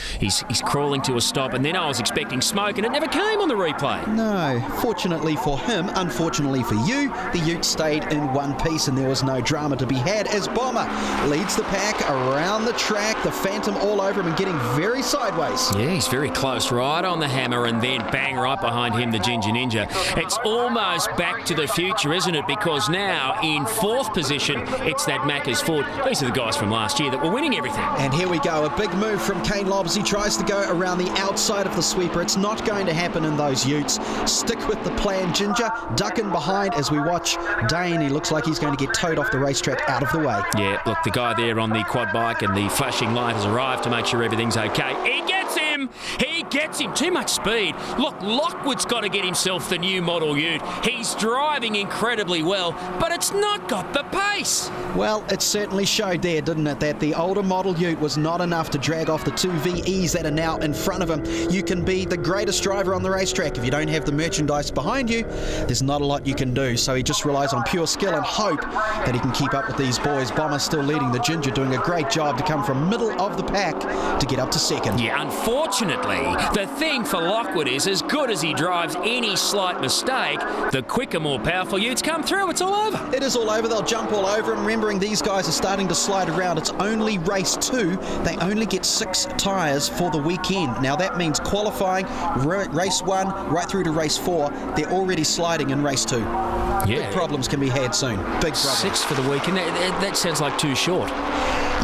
crawling to a stop, and then I was expecting smoke, and it never came on the replay. No, fortunately for him, unfortunately for you, the Ute stayed in one piece, and there was no drama to be had as Bomber leads the pack around the track. The Phantom all over him and getting very sideways. Yeah, he's very close, right on the hammer, and then bang, right behind him, the Ginger Ninja. It's almost back to the future, isn't it? Because because now in 4th position, it's that Macca's Ford. These are the guys from last year that were winning everything. And here we go, a big move from Kane Lobbs. He tries to go around the outside of the sweeper. It's not going to happen in those Utes. Stick with the plan, Ginger. Ducking behind as we watch Dane. He looks like he's going to get towed off the racetrack out of the way. Yeah, look, the guy there on the quad bike and the flashing light has arrived to make sure everything's okay. He gets him! He gets him! Too much speed. Look, Lockwood's got to get himself the new model Ute. He's driving incredibly well, but it's not got the pace. Well, it certainly showed there, didn't it, that the older model Ute was not enough to drag off the 2 VEs that are now in front of him. You can be the greatest driver on the racetrack. If you don't have the merchandise behind you, there's not a lot you can do. So he just relies on pure skill and hope that he can keep up with these boys. Bomber still leading, the Ginger doing a great job to come from middle of the pack to get up to second. Yeah, unfortunately, the thing for Lockwood is, as good as he drives, any slight mistake, the quicker, more powerful Utes come through. It's all over. It is all over. They'll jump all over. And remembering these guys are starting to slide around. It's only race 2. They only get 6 tyres for the weekend. Now that means qualifying, race 1 right through to race 4. They're already sliding in race 2. Yeah. Big problems can be had soon. Big problems. 6 for the weekend. That sounds like too short.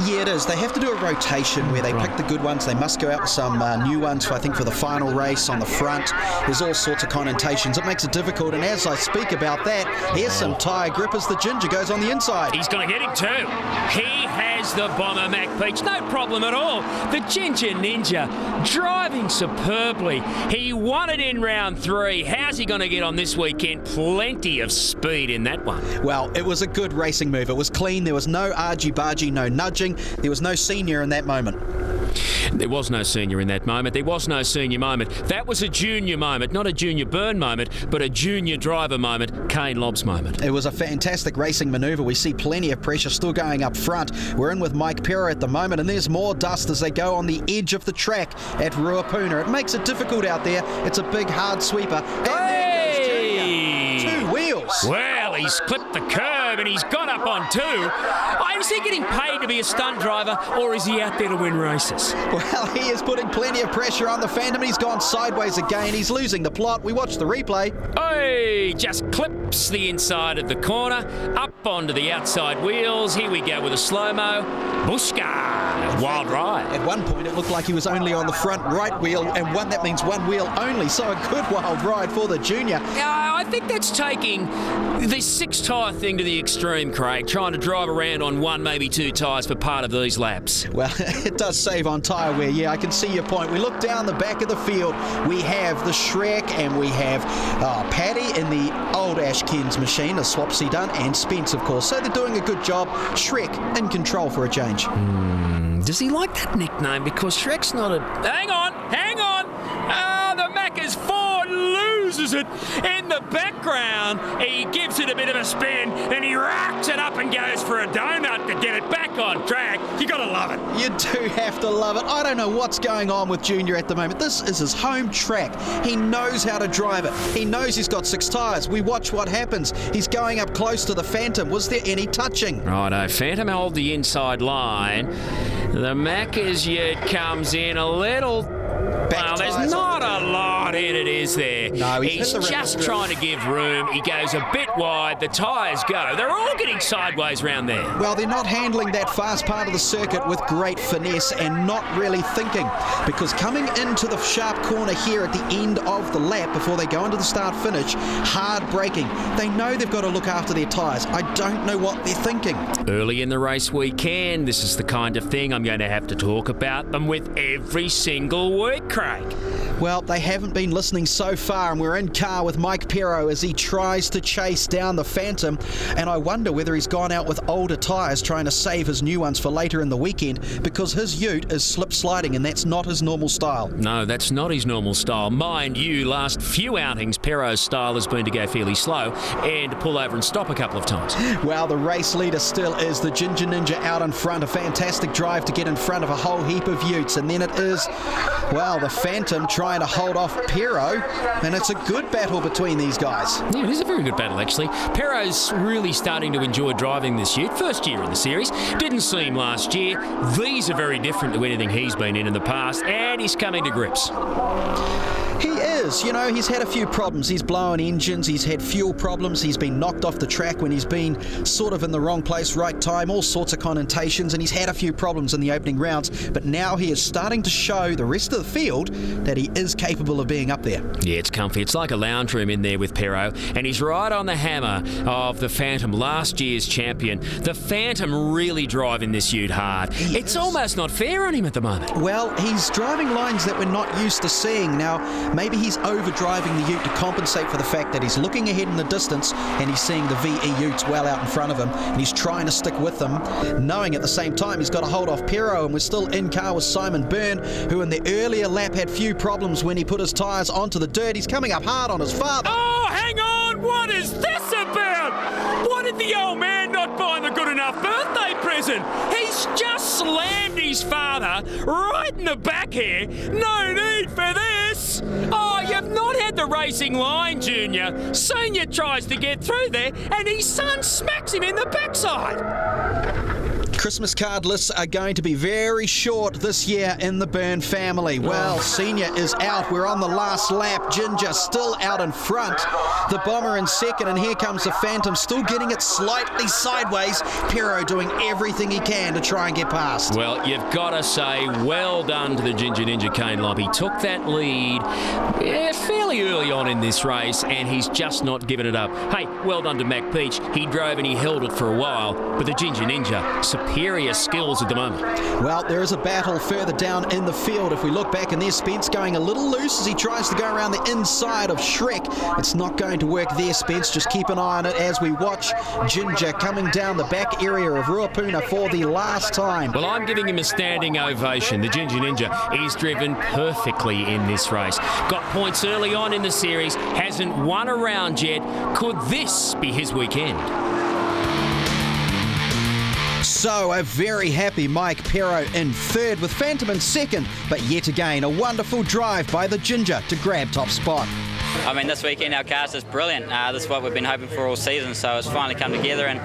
Yeah, it is. They have to do a rotation where they pick the good ones. They must go out with some new ones, I think, for the final race on the front. There's all sorts of connotations. It makes it difficult. And as I speak about that, here's some tyre grip as the Ginger goes on the inside. He's going to get him too. He has the Bomber Mac Peach. No problem at all. The Ginger Ninja driving superbly. He won it in round 3. How's he going to get on this weekend? Plenty of speed in that one. Well, it was a good racing move. It was clean. There was no argy-bargy, no nudging. There was no senior in that moment. There was no senior in that moment. There was no senior moment. That was a junior moment, not a junior Byrne moment, but a junior driver moment, Kane Lobbs moment. It was a fantastic racing manoeuvre. We see plenty of pressure still going up front. We're in with Mike Pero at the moment, and there's more dust as they go on the edge of the track at Ruapuna. It makes it difficult out there. It's a big, hard sweeper. Hey! 2 wheels. Well, he's clipped the curb and he's got up on 2. Is he getting paid to be a stunt driver, or is he out there to win races? Well, he is putting plenty of pressure on the Phantom. He's gone sideways again. He's losing the plot. We watch the replay. Hey, just clips the inside of the corner, up onto the outside wheels. Here we go with a slow-mo. Bushka, wild ride. At one point, it looked like he was only on the front right wheel, and that means one wheel only. So a good wild ride for the Junior. I think that's taking the 6 tyre thing to the extreme, Craig, trying to drive around on 1, maybe 2 tyres for part of these laps. Well, it does save on tyre wear. Yeah, I can see your point. We look down the back of the field. We have the Shrek and we have Paddy in the old Ashkins machine, a Swapsy done, and Spence, of course. So they're doing a good job. Shrek in control for a change. Does he like that nickname? Because Shrek's not a... Hang on! The Macca's Ford loses it in the background. He gives it a bit of a spin and he racks it up and goes for a donut to get it back on track. You gotta love it. You do have to love it. I don't know what's going on with Junior at the moment. This is his home track. He knows how to drive it. He knows he's got 6 tyres. We watch what happens. He's going up close to the Phantom. Was there any touching? Righto, Phantom hold the inside line. The Macca's Ute comes in a little... Well, there's not a lot in it, is there? No, he's just trying to give room. He goes a bit wide. The tyres go. They're all getting sideways round there. Well, they're not handling that fast part of the circuit with great finesse and not really thinking, because coming into the sharp corner here at the end of the lap before they go into the start-finish, hard braking. They know they've got to look after their tyres. I don't know what they're thinking. Early in the race weekend, this is the kind of thing I'm going to have to talk about them with every single week, Craig. Well, they haven't been listening so far, and we're in car with Mike Pero as he tries to chase down the Phantom, and I wonder whether he's gone out with older tyres trying to save his new ones for later in the weekend, because his Ute is slip-sliding, and that's not his normal style. No, that's not his normal style. Mind you, last few outings, Pero's style has been to go fairly slow and to pull over and stop a couple of times. Well, the race leader still is the Ginger Ninja out in front. A fantastic drive to get in front of a whole heap of Utes, and then it is, well, the Phantom trying to hold off Pero, and it's a good battle between these guys. Yeah, it is a very good battle, actually. Pero's really starting to enjoy driving this Ute. First year in the series. Didn't see him last year. These are very different to anything he's been in the past, and he's coming to grips. He is. is. You know, he's had a few problems. He's blown engines, he's had fuel problems, he's been knocked off the track when he's been sort of in the wrong place, right time, all sorts of connotations, and he's had a few problems in the opening rounds, but now he is starting to show the rest of the field that he is capable of being up there. Yeah, it's comfy. It's like a lounge room in there with Pero, and he's right on the hammer of the Phantom, last year's champion. The Phantom really driving this ute hard. It's almost not fair on him at the moment. Well, he's driving lines that we're not used to seeing. Now, maybe he's overdriving the ute to compensate for the fact that he's looking ahead in the distance and he's seeing the V8 Utes well out in front of him, and he's trying to stick with them, knowing at the same time he's got to hold off Pero, and we're still in car with Simon Byrne, who in the earlier lap had few problems when he put his tyres onto the dirt. He's coming up hard on his father. Oh, hang on! What is this about? What did the old man not buy him a good enough birthday present? He's just slammed his father right in the back here. No need for this. Oh, you've not had the racing line, Junior. Senior tries to get through there, and his son smacks him in the backside. Christmas card lists are going to be very short this year in the Byrne family. Well, Senior is out. We're on the last lap. Ginger still out in front. The Bomber in second, and here comes the Phantom, still getting it slightly sideways. Pero doing everything he can to try and get past. Well, you've got to say well done to the Ginger Ninja Kane Lop. He took that lead fairly early on in this race, and he's just not given it up. Hey, well done to Mac Peach. He drove and he held it for a while, but the Ginger Ninja, superior skills at the moment. Well, there is a battle further down in the field. If we look back, and there's Spence going a little loose as he tries to go around the inside of Shrek. It's not going to work there, Spence. Just keep an eye on it as we watch Ginger coming down the back area of Ruapuna for the last time. Well, I'm giving him a standing ovation. The Ginger Ninja is driven perfectly in this race. Got points early on in the series, hasn't won a round yet. Could this be his weekend? So a very happy Mike Pero in third with Phantom in second, but yet again a wonderful drive by the Ginger to grab top spot. I mean, this weekend our car's just brilliant. This is what we've been hoping for all season, so it's finally come together and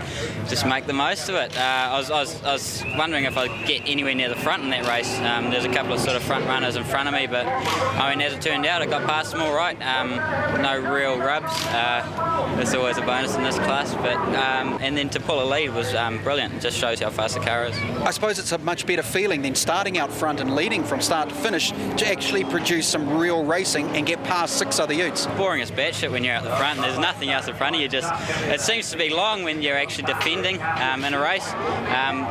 just make the most of it. I was wondering if I'd get anywhere near the front in that race. There's a couple of sort of front runners in front of me, but I mean, as it turned out, I got past them all right. No real rubs. It's always a bonus in this class, but and then to pull a lead was brilliant. It just shows how fast the car is. I suppose it's a much better feeling than starting out front and leading from start to finish to actually produce some real racing and get past 6 other utes. Boring as batshit when you're out the front and there's nothing else in front of you. It seems to be long when you're actually defending in a race.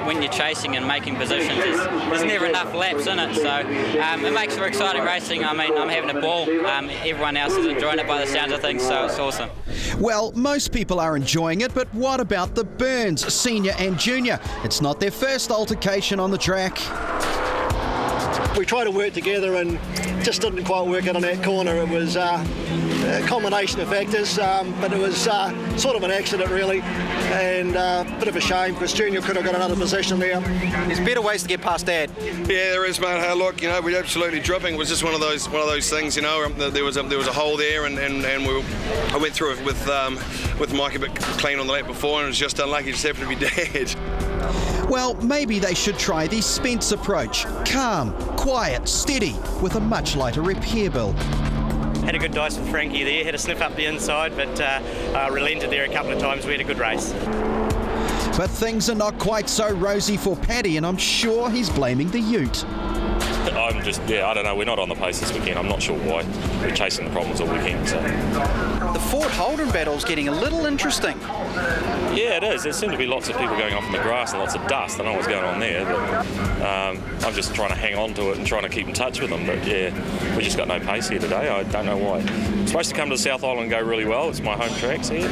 When you're chasing and making positions, there's never enough laps in it, so it makes for exciting racing. I mean, I'm having a ball. Everyone else is enjoying it by the sounds of things, so it's awesome. Well, most people are enjoying it, but what about the Byrnes, Senior and Junior? It's not their first altercation on the track. We tried to work together and just didn't quite work out on that corner. It was a combination of factors, but it was sort of an accident really, and a bit of a shame because Junior could have got another position there. There's better ways to get past Dad. Yeah, there is, mate. Hey, look, we're absolutely dripping. It was just one of those things, There was a hole there, and I went through it with Mike a bit clean on the lap before, and it was just unlucky. Just happened to be Dad. Well, maybe they should try the Spence approach. Calm, quiet, steady, with a much lighter repair bill. Had a good dice with Frankie there, had a slip up the inside, but relented there a couple of times. We had a good race. But things are not quite so rosy for Paddy, and I'm sure he's blaming the ute. I don't know, we're not on the pace this weekend. I'm not sure why. We're chasing the problems all weekend, so. The Ford Holden battle's getting a little interesting. Yeah, it is. There seem to be lots of people going off in the grass and lots of dust. I don't know what's going on there, but I'm just trying to hang on to it and trying to keep in touch with them. But yeah, we just got no pace here today. I don't know why. I'm supposed to come to the South Island and go really well. It's my home tracks here.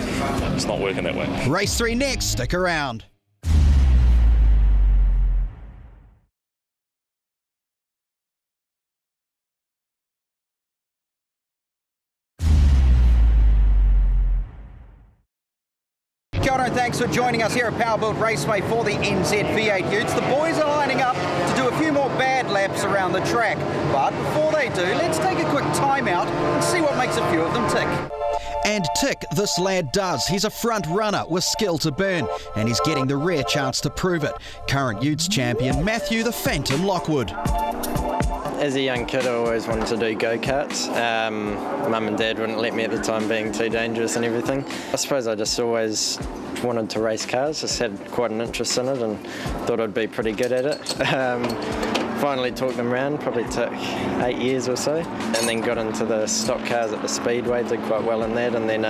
It's not working that way. Race 3 next. Stick around. Kia ora and thanks for joining us here at Powerboat Raceway for the NZ V8 Utes. The boys are lining up to do a few more bad laps around the track. But before they do, let's take a quick time out and see what makes a few of them tick. And tick this lad does. He's a front runner with skill to burn, and he's getting the rare chance to prove it. Current Utes champion Matthew the Phantom Lockwood. As a young kid, I always wanted to do go-karts. Mum and Dad wouldn't let me at the time, being too dangerous and everything. I suppose I just always wanted to race cars, just had quite an interest in it and thought I'd be pretty good at it. Finally talked them around, probably took 8 years or so, and then got into the stock cars at the Speedway, did quite well in that, and then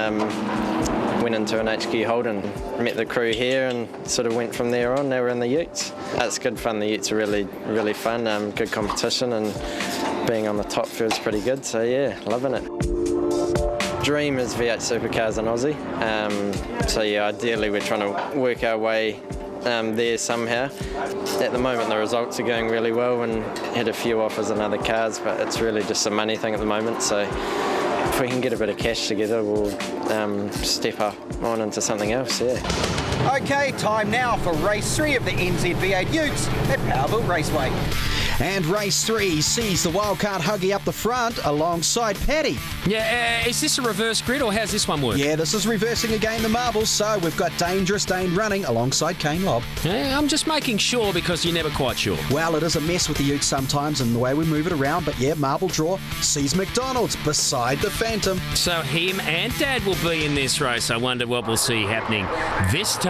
went into an HQ Holden, met the crew here and sort of went from there on. Now we're in the Utes. It's good fun, the Utes are really, really fun, good competition, and being on the top feels pretty good, so yeah, loving it. Dream is V8 Supercars in Aussie, so yeah, ideally we're trying to work our way there somehow. At the moment the results are going really well and had a few offers on other cars, but it's really just a money thing at the moment, so if we can get a bit of cash together we'll step up on into something else, yeah. Okay, time now for race 3 of the NZ V8 Utes at Powerboat Raceway. And race 3 sees the wildcard Huggy up the front alongside Paddy. Yeah, is this a reverse grid or how's this one work? Yeah, this is reversing again the marbles, so we've got Dangerous Dane running alongside Kane Lobb. Yeah, I'm just making sure because you're never quite sure. Well, it is a mess with the Utes sometimes and the way we move it around, but yeah, marble draw sees McDonald's beside the Phantom. So him and Dad will be in this race. I wonder what we'll see happening this time.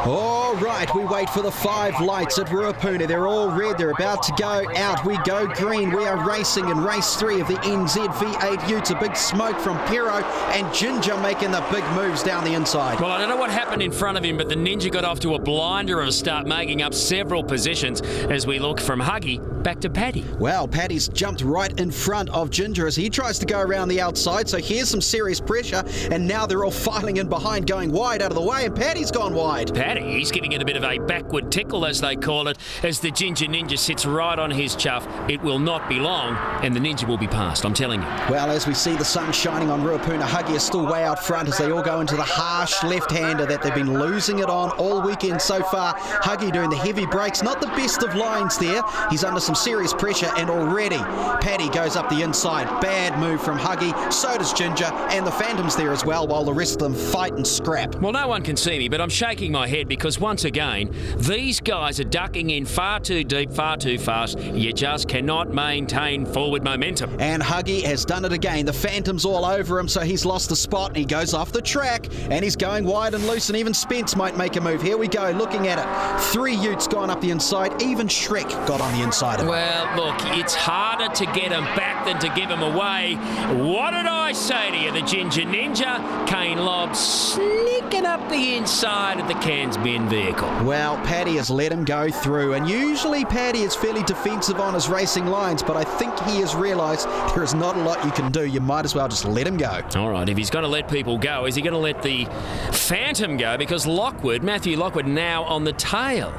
All right, we wait for the 5 lights at Ruapuna. They're all red, they're about to go out. We go green. We are racing in race 3 of the NZ V8 Utes. A big smoke from Pero and Ginger making the big moves down the inside. Well, I don't know what happened in front of him, but the Ninja got off to a blinder of a start, making up several positions as we look from Huggy back to Paddy. Well, Paddy's jumped right in front of Ginger as he tries to go around the outside, so here's some serious pressure, and now they're all filing in behind, going wide out of the way, and Paddy's gone wide. Paddy, he's giving it a bit of a backward tickle, as they call it, as the Ginger Ninja sits right on his chuff. It will not be long, and the Ninja will be passed, I'm telling you. Well, as we see the sun shining on Ruapuna, Huggy is still way out front as they all go into the harsh left-hander that they've been losing it on all weekend so far. Huggy doing the heavy brakes, not the best of lines there. He's under some serious pressure, and already Paddy goes up the inside. Bad move from Huggy, so does Ginger, and the Phantom's there as well, while the rest of them fight and scrap. Well, no one can see me, but I'm shaking my head because once again, these guys are ducking in far too deep, far too fast. You just cannot maintain forward momentum. And Huggy has done it again. The Phantom's all over him, so he's lost the spot, and he goes off the track, and he's going wide and loose, and even Spence might make a move. Here we go, looking at it. 3 Utes gone up the inside. Even Shrek got on the inside of it. Well, look, it's harder to get them back than to give them away. What did I say to you? The Ginger Ninja, Kane Lobb sneaking up the inside of the Cairns bin vehicle. Well, Paddy has let him go through, and usually Paddy is fairly defensive on his racing lines, but I think he has realised there is not a lot you can do. You might as well just let him go. All right, if he's going to let people go, is he going to let the Phantom go? Because Matthew Lockwood now on the tail.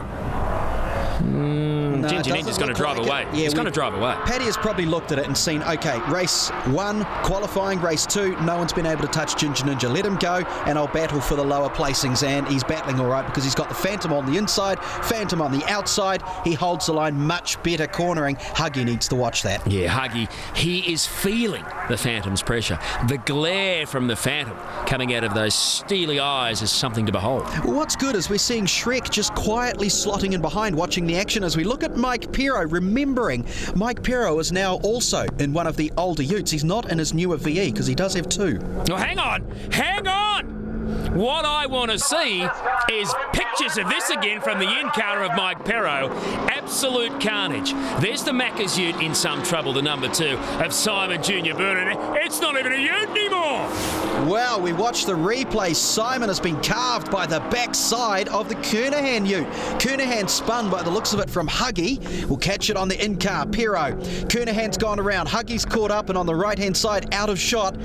Ginger Ninja's going to drive away. Yeah, he's going to drive away. Paddy has probably looked at it and seen, okay, race 1, qualifying, race 2, no one's been able to touch Ginger Ninja. Let him go, and I'll battle for the lower placings. And he's battling all right because he's got the Phantom on the inside, Phantom on the outside. He holds the line, much better cornering. Huggy needs to watch that. Yeah, Huggy, he is feeling the Phantom's pressure. The glare from the Phantom coming out of those steely eyes is something to behold. Well, what's good is we're seeing Shrek just quietly slotting in behind, watching the action as we look at Mike Pero, remembering Mike Pero is now also in one of the older Utes. He's not in his newer VE because he does have 2. Oh, hang on! What I want to see is pictures of this again from the in-car of Mike Pero. Absolute carnage. There's the Macca's Ute in some trouble, the number 2 of Simon Junior Byrne. It's not even a Ute anymore! Well, we watched the replay. Simon has been carved by the backside of the Kernahan Ute. Kernahan spun by the looks of it from Huggy. We'll catch it on the in-car. Pero. Kernahan's gone around. Huggy's caught up, and on the right-hand side, out of shot,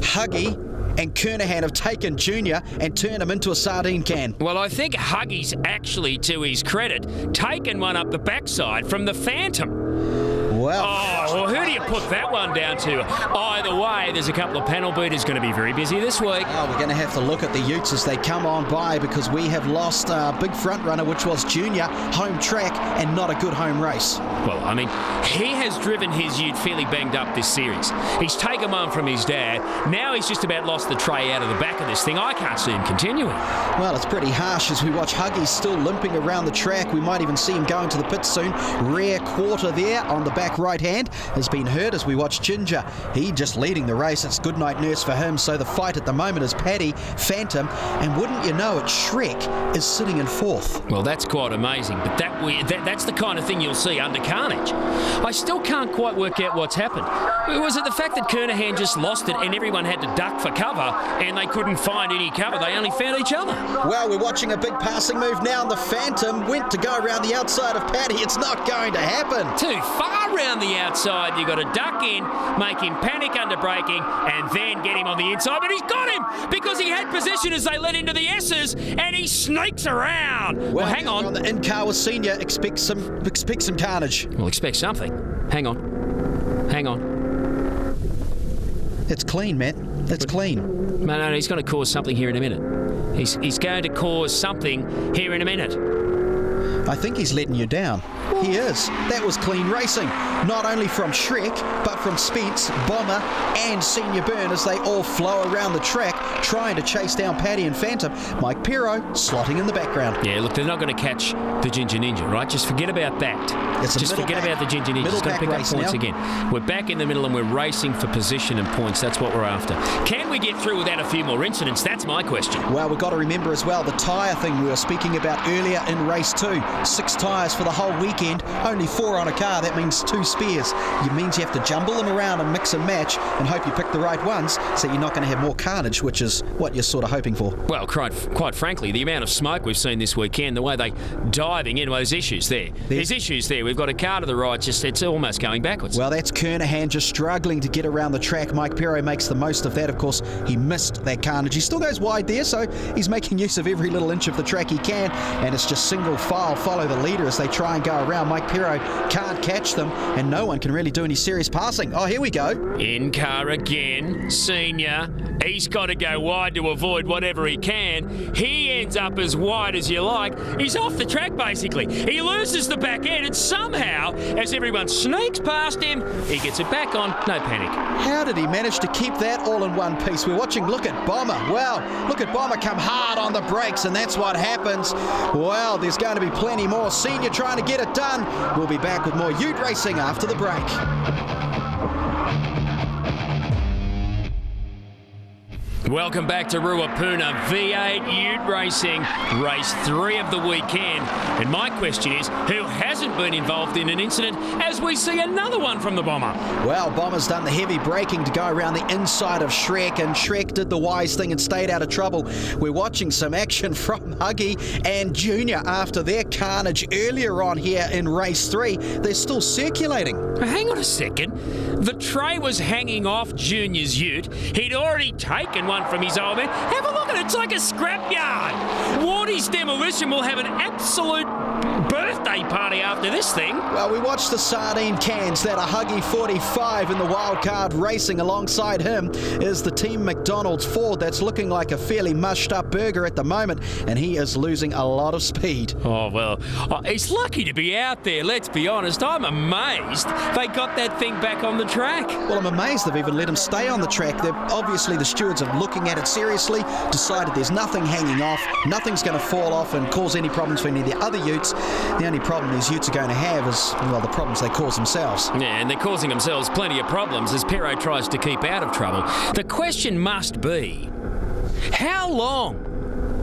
Huggy and Kernahan have taken Junior and turned him into a sardine can. Well, I think Huggy's actually, to his credit, taken one up the backside from the Phantom. Well, who do you put that one down to? Either way, there's a couple of panel beaters going to be very busy this week. Oh, we're going to have to look at the Utes as they come on by, because we have lost our big front runner, which was Junior, home track, and not a good home race. Well, I mean, he has driven his Ute fairly banged up this series. He's taken one from his dad. Now he's just about lost the tray out of the back of this thing. I can't see him continuing. Well, it's pretty harsh as we watch Huggy still limping around the track. We might even see him going to the pit soon. Rear quarter there on the back right hand has been hurt as we watch Ginger. He just leading the race. It's good night nurse for him. So the fight at the moment is Paddy, Phantom, and wouldn't you know it, Shrek is sitting in fourth. Well, that's quite amazing, but that's the kind of thing you'll see under Carnage. I still can't quite work out what's happened. Was it the fact that Kernahan just lost it and everyone had to duck for cover and they couldn't find any cover? They only found each other. Well, we're watching a big passing move now, and the Phantom went to go around the outside of Paddy. It's not going to happen. Too far round the outside. You've got to duck in, make him panic under braking, and then get him on the inside. But he's got him because he had possession as they led into the S's, and he sneaks around. Well, hang on. The in-car with Senior, expect some carnage. Well, expect something. Hang on. It's clean, Matt. It's clean. No, he's going to cause something here in a minute. He's going to cause something here in a minute. I think he's letting you down. He is. That was clean racing. Not only from Shrek, but from Spence, Bomber, and Senior Byrne as they all flow around the track trying to chase down Paddy and Phantom. Mike Pero slotting in the background. Yeah, look, they're not going to catch the Ginger Ninja, right? Just forget about that. Just forget about the Ginger Ninja. Just going to pick up points again. We're back in the middle and we're racing for position and points. That's what we're after. Can we get through without a few more incidents? That's my question. Well, we've got to remember as well the tyre thing we were speaking about earlier in race 2. 6 tyres for the whole weekend, only 4 on a car. That means 2 spares. It means you have to jumble them around and mix and match and hope you pick the right ones so you're not going to have more carnage, which is what you're sort of hoping for. Well, quite frankly, the amount of smoke we've seen this weekend, the way they diving in, well, there's issues there. There's issues there. We've got a car to the right, just it's almost going backwards. Well, that's Kernahan just struggling to get around the track. Mike Pero makes the most of that. Of course, he missed that carnage. He still goes wide there, so he's making use of every little inch of the track he can, and it's just single file follow the leader as they try and go around. Mike Pero can't catch them, and no one can really do any serious passing. Oh, here we go. In car again, Senior. He's got to go wide to avoid whatever he can. He ends up as wide as you like. He's off the track, basically. He loses the back end, and somehow, as everyone sneaks past him, he gets it back on. No panic. How did he manage to keep that all in one piece? We're watching, look at Bomber. Well, look at Bomber come hard on the brakes, and that's what happens. Well, there's going to be plenty more. Senior trying to get it done. We'll be back with more Ute racing after the break. Welcome back to Ruapuna, V8 Ute Racing, race 3 of the weekend. And my question is, who hasn't been involved in an incident as we see another one from the Bomber? Well, Bomber's done the heavy braking to go around the inside of Shrek, and Shrek did the wise thing and stayed out of trouble. We're watching some action from Huggy and Junior after their carnage earlier on here in race 3. They're still circulating. Hang on a second. The tray was hanging off Junior's Ute. He'd already taken one from his old man. Have a look at it. It's like a scrapyard. Wardy's Demolition will have an absolute birthday party after this thing. Well, we watched the sardine cans that are Huggy 45 in the wild card racing. Alongside him is the Team McDonald's Ford that's looking like a fairly mushed up burger at the moment, and he is losing a lot of speed. Oh, well, he's lucky to be out there, let's be honest. I'm amazed they got that thing back on the track. Well, I'm amazed they've even let him stay on the track. Obviously, the stewards are looking at it seriously, decided there's nothing hanging off, nothing's going to fall off and cause any problems for any of the other Utes. The only problem these Utes are going to have is, well, the problems they cause themselves. Yeah, and they're causing themselves plenty of problems as Pero tries to keep out of trouble. The question must be, how long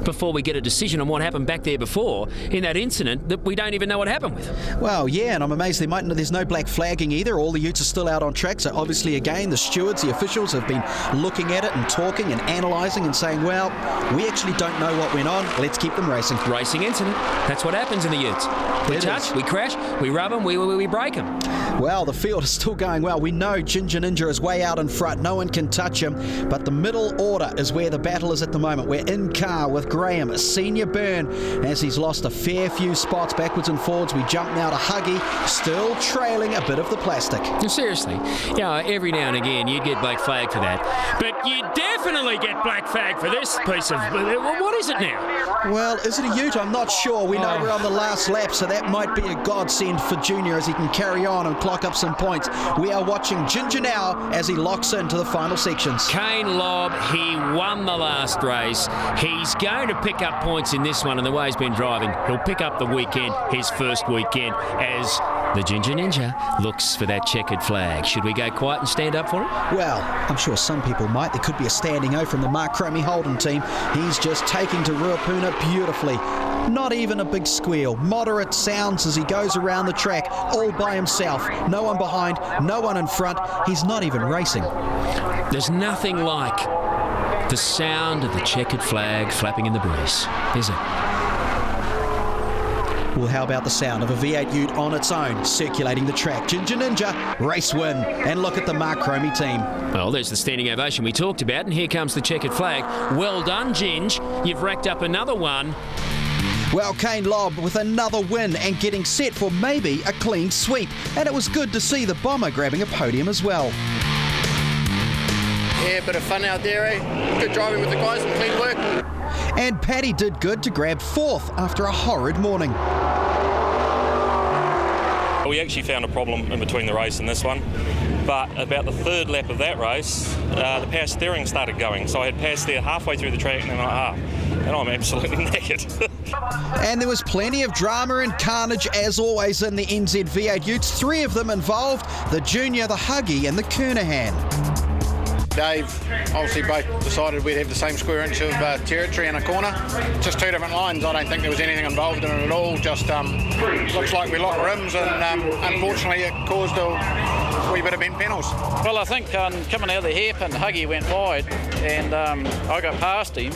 before we get a decision on what happened back there before in that incident that we don't even know what happened with? Well, yeah, and I'm amazed there's no black flagging either. All the Utes are still out on track, so obviously, again, the stewards, the officials have been looking at it and talking and analysing and saying, well, we actually don't know what went on. Let's keep them racing. Racing incident. That's what happens in the Utes. We touch, we crash, we rub them, we break them. Well, the field is still going well. We know Ginger Ninja is way out in front. No one can touch him. But the middle order is where the battle is at the moment. We're in car with Graham, Senior Byrne, as he's lost a fair few spots backwards and forwards. We jump now to Huggy, still trailing a bit of the plastic. Seriously, every now and again you'd get black flag for that. But you definitely get black flag for this piece of... What is it now? Well, is it a Ute? I'm not sure. We know we're on the last lap, so that might be a godsend for Junior as he can carry on and clock up some points. We are watching Ginger now as he locks into the final sections. Kane Lobb, he won the last race. He's going to pick up points in this one, and the way he's been driving, he'll pick up the weekend, his first weekend, as the Ginger Ninja looks for that checkered flag. Should we go quiet and stand up for it? Well, I'm sure some people might. There could be a standing O from the Mark Cromie Holden team. He's just taking to Ruapuna beautifully. Not even a big squeal. Moderate sounds as he goes around the track all by himself. No one behind, no one in front. He's not even racing. There's nothing like the sound of the checkered flag flapping in the breeze, is it? Well, how about the sound of a V8 Ute on its own, circulating the track? Ginger Ninja, race win. And look at the Mark Cromie team. Well, there's the standing ovation we talked about, and here comes the checkered flag. Well done, Ginge. You've racked up another one. Well, Kane Lobb with another win and getting set for maybe a clean sweep. And it was good to see the Bomber grabbing a podium as well. Yeah, a bit of fun out there, eh? Good driving with the guys and clean work. And Paddy did good to grab fourth after a horrid morning. We actually found a problem in between the race and this one, but about the third lap of that race, the power steering started going. So I had power steer halfway through the track and I'm absolutely knackered. And there was plenty of drama and carnage as always in the NZ V8 Utes. 3 of them involved, the Junior, the Huggy and the Kernahan. Dave, obviously both decided we'd have the same square inch of territory in a corner. Just 2 different lines. I don't think there was anything involved in it at all. Just looks like we locked rims and unfortunately it caused a wee bit of bent panels. Well, I think coming out of the hairpin, Huggy went wide and I got past him.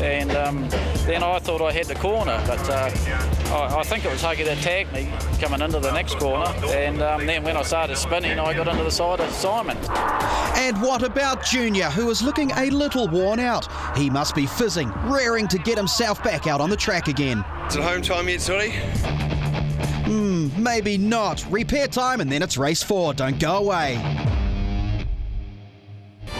And then I thought I had the corner, but I think it was Huggy that tagged me coming into the next corner. And then when I started spinning, I got into the side of Simon. And what about Junior, who was looking a little worn out? He must be fizzing, raring to get himself back out on the track again. Is it home time yet, Soddy? Maybe not. Repair time and then it's race 4. Don't go away.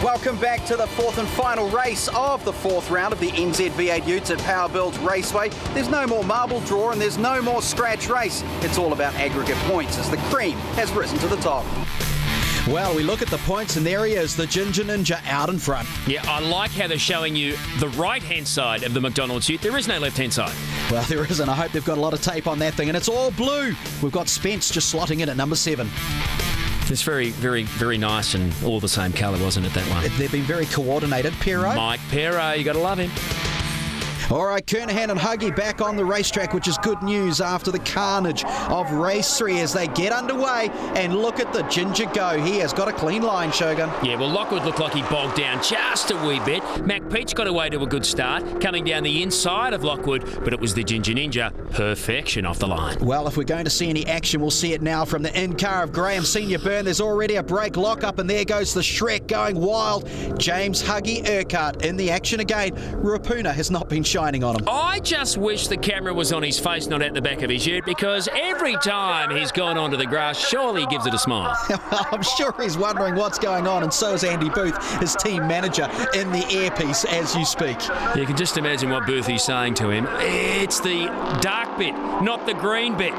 Welcome back to the 4th and final race of the 4th round of the NZ V8 Utes at Powerbuilds Raceway. There's no more marble draw and there's no more scratch race. It's all about aggregate points as the cream has risen to the top. Well, we look at the points and there he is, the Ginger Ninja out in front. Yeah, I like how they're showing you the right-hand side of the McDonald's Ute. There is no left-hand side. Well, there isn't. I hope they've got a lot of tape on that thing and it's all blue. We've got Spence just slotting in at number 7. It's very, very, very nice and all the same colour, wasn't it, that one? They've been very coordinated. Pero? Mike Pero, you got to love him. All right, Kernahan and Huggy back on the racetrack, which is good news after the carnage of race 3 as they get underway. And look at the Ginger go. He has got a clean line, Shogun. Yeah, well, Lockwood looked like he bogged down just a wee bit. Mac Peach got away to a good start, coming down the inside of Lockwood, but it was the Ginger Ninja. Perfection off the line. Well, if we're going to see any action, we'll see it now from the in-car of Graham Senior Byrne. There's already a brake lock-up, and there goes the Shrek going wild. James Huggy Urquhart in the action again. Ruapuna has not been shining on him. I just wish the camera was on his face, not at the back of his ute, because every time he's gone onto the grass, surely he gives it a smile. I'm sure he's wondering what's going on, and so is Andy Booth, his team manager, in the earpiece as you speak. You can just imagine what Boothie's saying to him. It's the dark bit, not the green bit.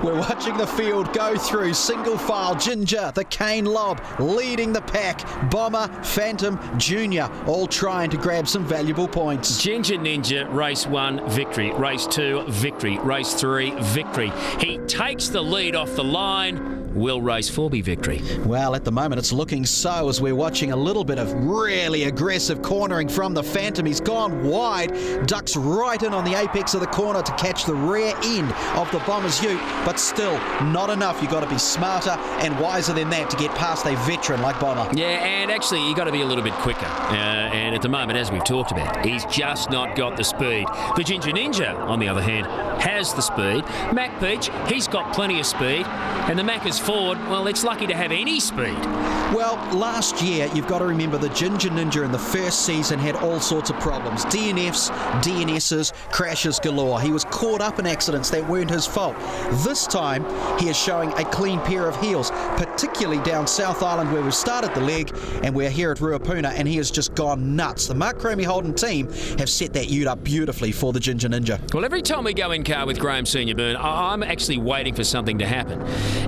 We're watching the field go through single file. Ginger, the Kane Lobb, leading the pack. Bomber, Phantom, Junior, all trying to grab some valuable points. Ginger Ninja, race 1, victory. Race 2, victory. Race 3, victory. He takes the lead off the line. Will race 4 be victory? Well, at the moment it's looking so as we're watching a little bit of really aggressive cornering from the Phantom. He's gone wide, ducks right in on the apex of the corner to catch the rear end of the Bomber's ute, but still not enough. You've got to be smarter and wiser than that to get past a veteran like Bomber. Yeah, and actually you've got to be a little bit quicker. And at the moment, as we've talked about, he's just not got the speed. The Ginger Ninja, on the other hand, has the speed. Mac Peach, he's got plenty of speed. And the Mac is Ford, well, it's lucky to have any speed. Well, last year, you've got to remember the Ginger Ninja in the first season had all sorts of problems. DNFs, DNSs, crashes galore. He was caught up in accidents that weren't his fault. This time, he is showing a clean pair of heels, particularly down South Island where we've started the leg, and we're here at Ruapuna, and he has just gone nuts. The Mark Cromie Holden team have set that ute up beautifully for the Ginger Ninja. Well, every time we go in car with Graham Senior Byrne, I'm actually waiting for something to happen.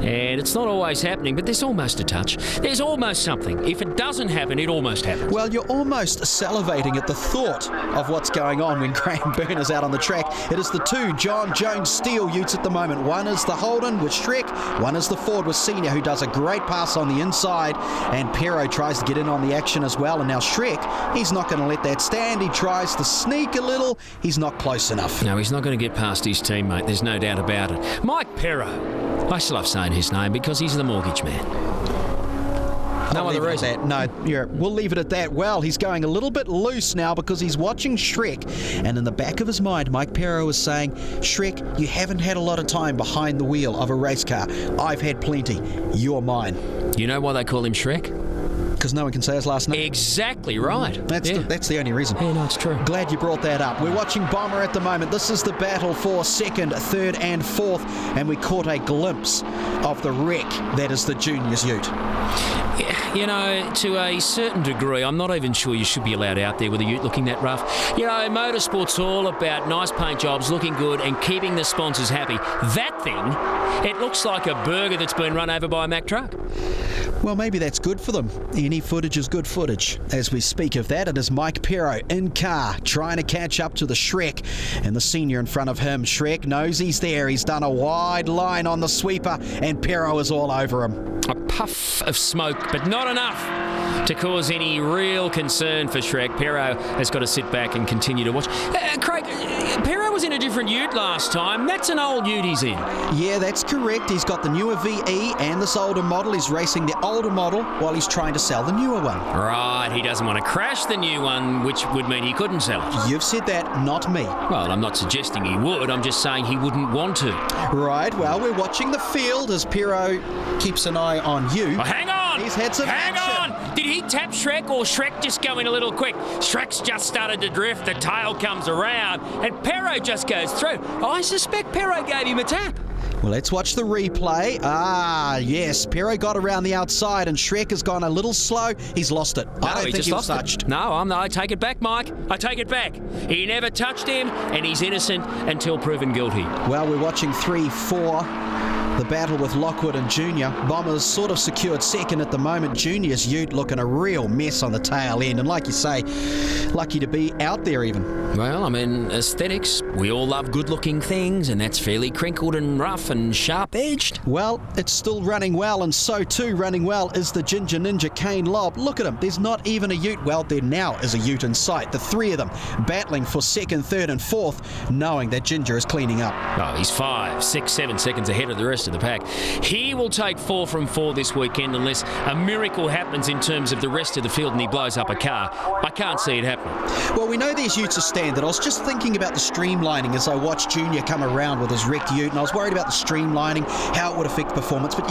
And it's not always happening, but there's almost a touch. There's almost something. If it doesn't happen, it almost happens. Well, you're almost salivating at the thought of what's going on when Graham Byrne is out on the track. It is the two John Jones Steel utes at the moment. One is the Holden with Shrek, one is the Ford with Senior, who does a great pass on the inside, and Pero tries to get in on the action as well. And now Shrek, he's not going to let that stand. He tries to sneak a little. He's not close enough. No, he's not going to get past his teammate. There's no doubt about it. Mike Pero. I still love saying his name because he's the mortgage man. No other reason. No, we'll leave it at that. Well, he's going a little bit loose now because he's watching Shrek, and in the back of his mind, Mike Pero is saying, Shrek, you haven't had a lot of time behind the wheel of a race car. I've had plenty. You're mine. You know why they call him Shrek? Because no one can say his last name. Exactly right. That's the only reason. Yeah, no, it's true. Glad you brought that up. We're watching Bomber at the moment. This is the battle for second, third and fourth, and we caught a glimpse of the wreck that is the Juniors ute. You know, to a certain degree, I'm not even sure you should be allowed out there with a ute looking that rough. You know, motorsport's all about nice paint jobs, looking good, and keeping the sponsors happy. That thing, it looks like a burger that's been run over by a Mack truck. Well, maybe that's good for them. Any footage is good footage. As we speak of that, it is Mike Pero in car, trying to catch up to the Shrek, and the Senior in front of him. Shrek knows he's there. He's done a wide line on the sweeper, and Pero is all over him. A puff of smoke, but not enough to cause any real concern for Shrek. Pero has got to sit back and continue to watch. Craig, Pero was in a different ute last time. That's an old ute he's in. Yeah, that's correct. He's got the newer VE and this older model. He's racing the older model while he's trying to sell the newer one. Right, he doesn't want to crash the new one, which would mean he couldn't sell it. You've said that, not me. Well, I'm not suggesting he would. I'm just saying he wouldn't want to. Right, well, we're watching the field as Pero keeps an eye on you. Oh, hang on! He's had some action. Hang on! Did he tap Shrek or Shrek just going a little quick? Shrek's just started to drift, the tail comes around, and Pero just goes through. I suspect Pero gave him a tap. Well, let's watch the replay. Ah, yes, Pero got around the outside and Shrek has gone a little slow. He's lost it. I don't think he was touched. No, I take it back, Mike. I take it back. He never touched him, and he's innocent until proven guilty. Well, we're watching 3-4. The battle with Lockwood and Junior. Bombers sort of secured second at the moment. Junior's ute looking a real mess on the tail end. And like you say, lucky to be out there even. Well, I mean, aesthetics. We all love good-looking things, and that's fairly crinkled and rough and sharp-edged. Well, it's still running well, and so too running well is the Ginger Ninja Kane Lobb. Look at him. There's not even a ute. Well, there now is a ute in sight. The three of them battling for second, third and fourth, knowing that Ginger is cleaning up. Oh, he's 5, 6, 7 seconds ahead of the rest of the pack. He will take 4 from 4 this weekend unless a miracle happens in terms of the rest of the field and he blows up a car. I can't see it happening. Well, we know these utes are standard. I was just thinking about the streamlining as I watched Junior come around with his wrecked ute, and I was worried about the streamlining, how it would affect performance. But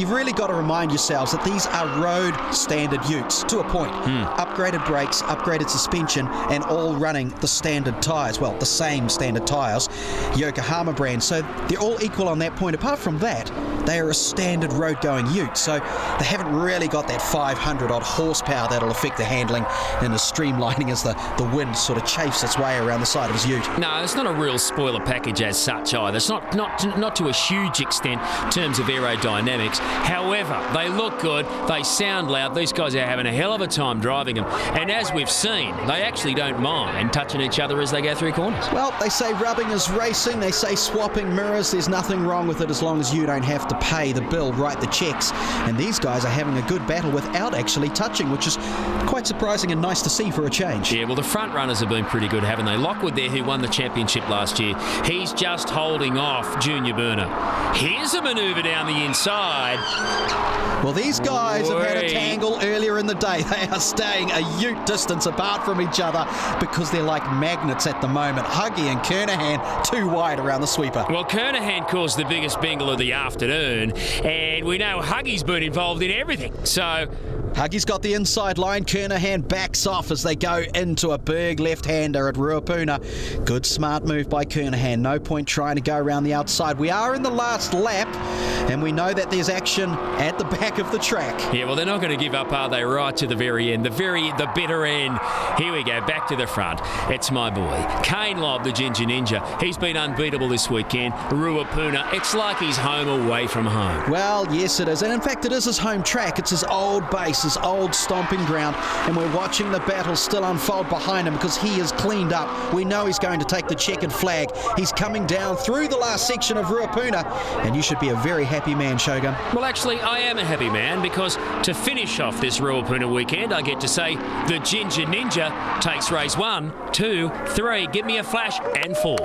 you've really got to remind yourselves that these are road standard utes to a point. Upgraded brakes, upgraded suspension, and all running the standard tyres. Well, the same standard tyres, Yokohama brand. So they're all equal on that point. Apart from that, they are a standard road-going ute, so they haven't really got that 500-odd horsepower that'll affect the handling and the streamlining as the wind sort of chafes its way around the side of his ute. No, it's not a real spoiler package as such either. It's not to a huge extent in terms of aerodynamics. However, they look good, they sound loud. These guys are having a hell of a time driving them, and as we've seen, they actually don't mind touching each other as they go through corners. Well, they say rubbing is racing, they say swapping mirrors. There's nothing wrong with it as long as you don't have to pay the bill, write the checks. And these guys are having a good battle without actually touching, which is quite surprising and nice to see for a change. Yeah, well, the front runners have been pretty good, haven't they? Lockwood there, who won the championship last year, he's just holding off Junior Burner. Here's a manoeuvre down the inside. Well, these guys have had a tangle earlier in the day. They are staying a ute distance apart from each other because they're like magnets at the moment. Huggy and Kernahan too wide around the sweeper. Well, Kernahan caused the biggest bingle of of the afternoon, and we know Huggy's been involved in everything. So Huggy's got the inside line. Kernahan backs off as they go into a Berg left-hander at Ruapuna. Good smart move by Kernahan. No point trying to go around the outside. We are in the last lap, and we know that there's action at the back of the track. Yeah, well, they're not going to give up, are they? Right to the very end, the bitter end. Here we go, back to the front. It's my boy, Kane Lobb, the Ginger Ninja. He's been unbeatable this weekend. Ruapuna, it's like he's home away from home. Well, yes, it is. And in fact, it is his home track. It's his old base, his old stomping ground. And we're watching the battle still unfold behind him because he is cleaned up. We know he's going to take the checkered flag. He's coming down through the last section of Ruapuna. And you should be a very happy man, Shogun. Well, actually, I am a happy man because to finish off this Ruapuna weekend, I get to say the Ginger Ninja takes race 1, 2, 3. Give me a flash, and 4.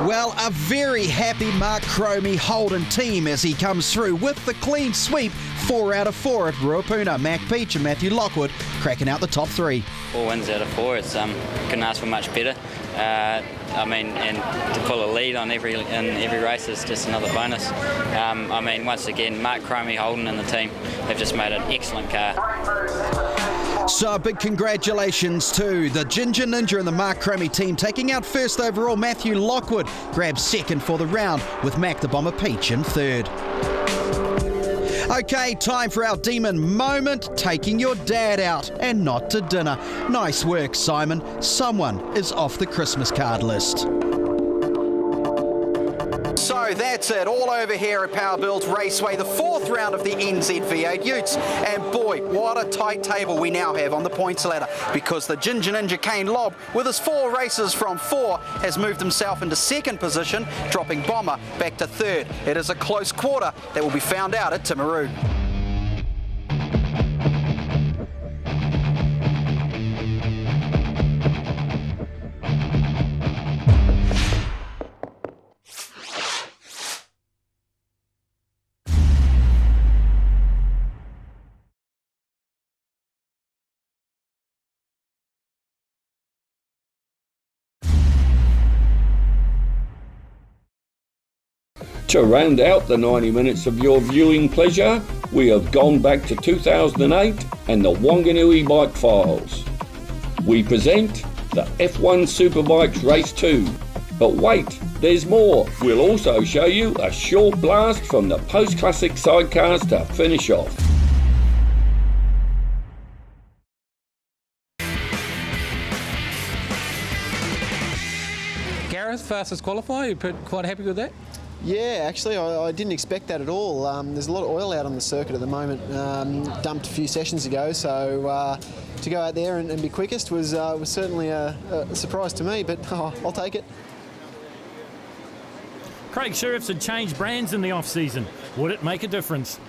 Well, a very happy Mark Cromie Holden team as he comes through with the clean sweep. 4 out of 4 at Ruapuna. Mac Peach and Matthew Lockwood cracking out the top 3. 4 wins out of 4. It's couldn't ask for much better. I mean, and to pull a lead on every race is just another bonus. I mean, once again, Mark Cromie Holden and the team have just made an excellent car. So big congratulations to the Ginger Ninja and the Mark Cromie team. Taking out first overall, Matthew Lockwood grabs second for the round with Mac the Bomber Peach in third. Okay, time for our demon moment, taking your dad out and not to dinner. Nice work, Simon. Someone is off the Christmas card list. So that's it, all over here at Powerboats Raceway, the 4th round of the NZ V8 Utes. And boy, what a tight table we now have on the points ladder, because the Ginger Ninja Kane Lobb, with his 4 races from 4, has moved himself into 2nd position, dropping Bomber back to 3rd. It is a close quarter that will be found out at Timaru. To round out the 90 minutes of your viewing pleasure, we have gone back to 2008 and the Wanganui Bike Files. We present the F1 Superbikes Race 2. But wait, there's more. We'll also show you a short blast from the post-classic sidecars to finish off. Gareth, fastest qualifier, you're quite happy with that? Yeah, actually, I didn't expect that at all. There's a lot of oil out on the circuit at the moment, dumped a few sessions ago, so to go out there and be quickest was certainly a surprise to me, but I'll take it. Craig Sheriffs had changed brands in the off-season. Would it make a difference?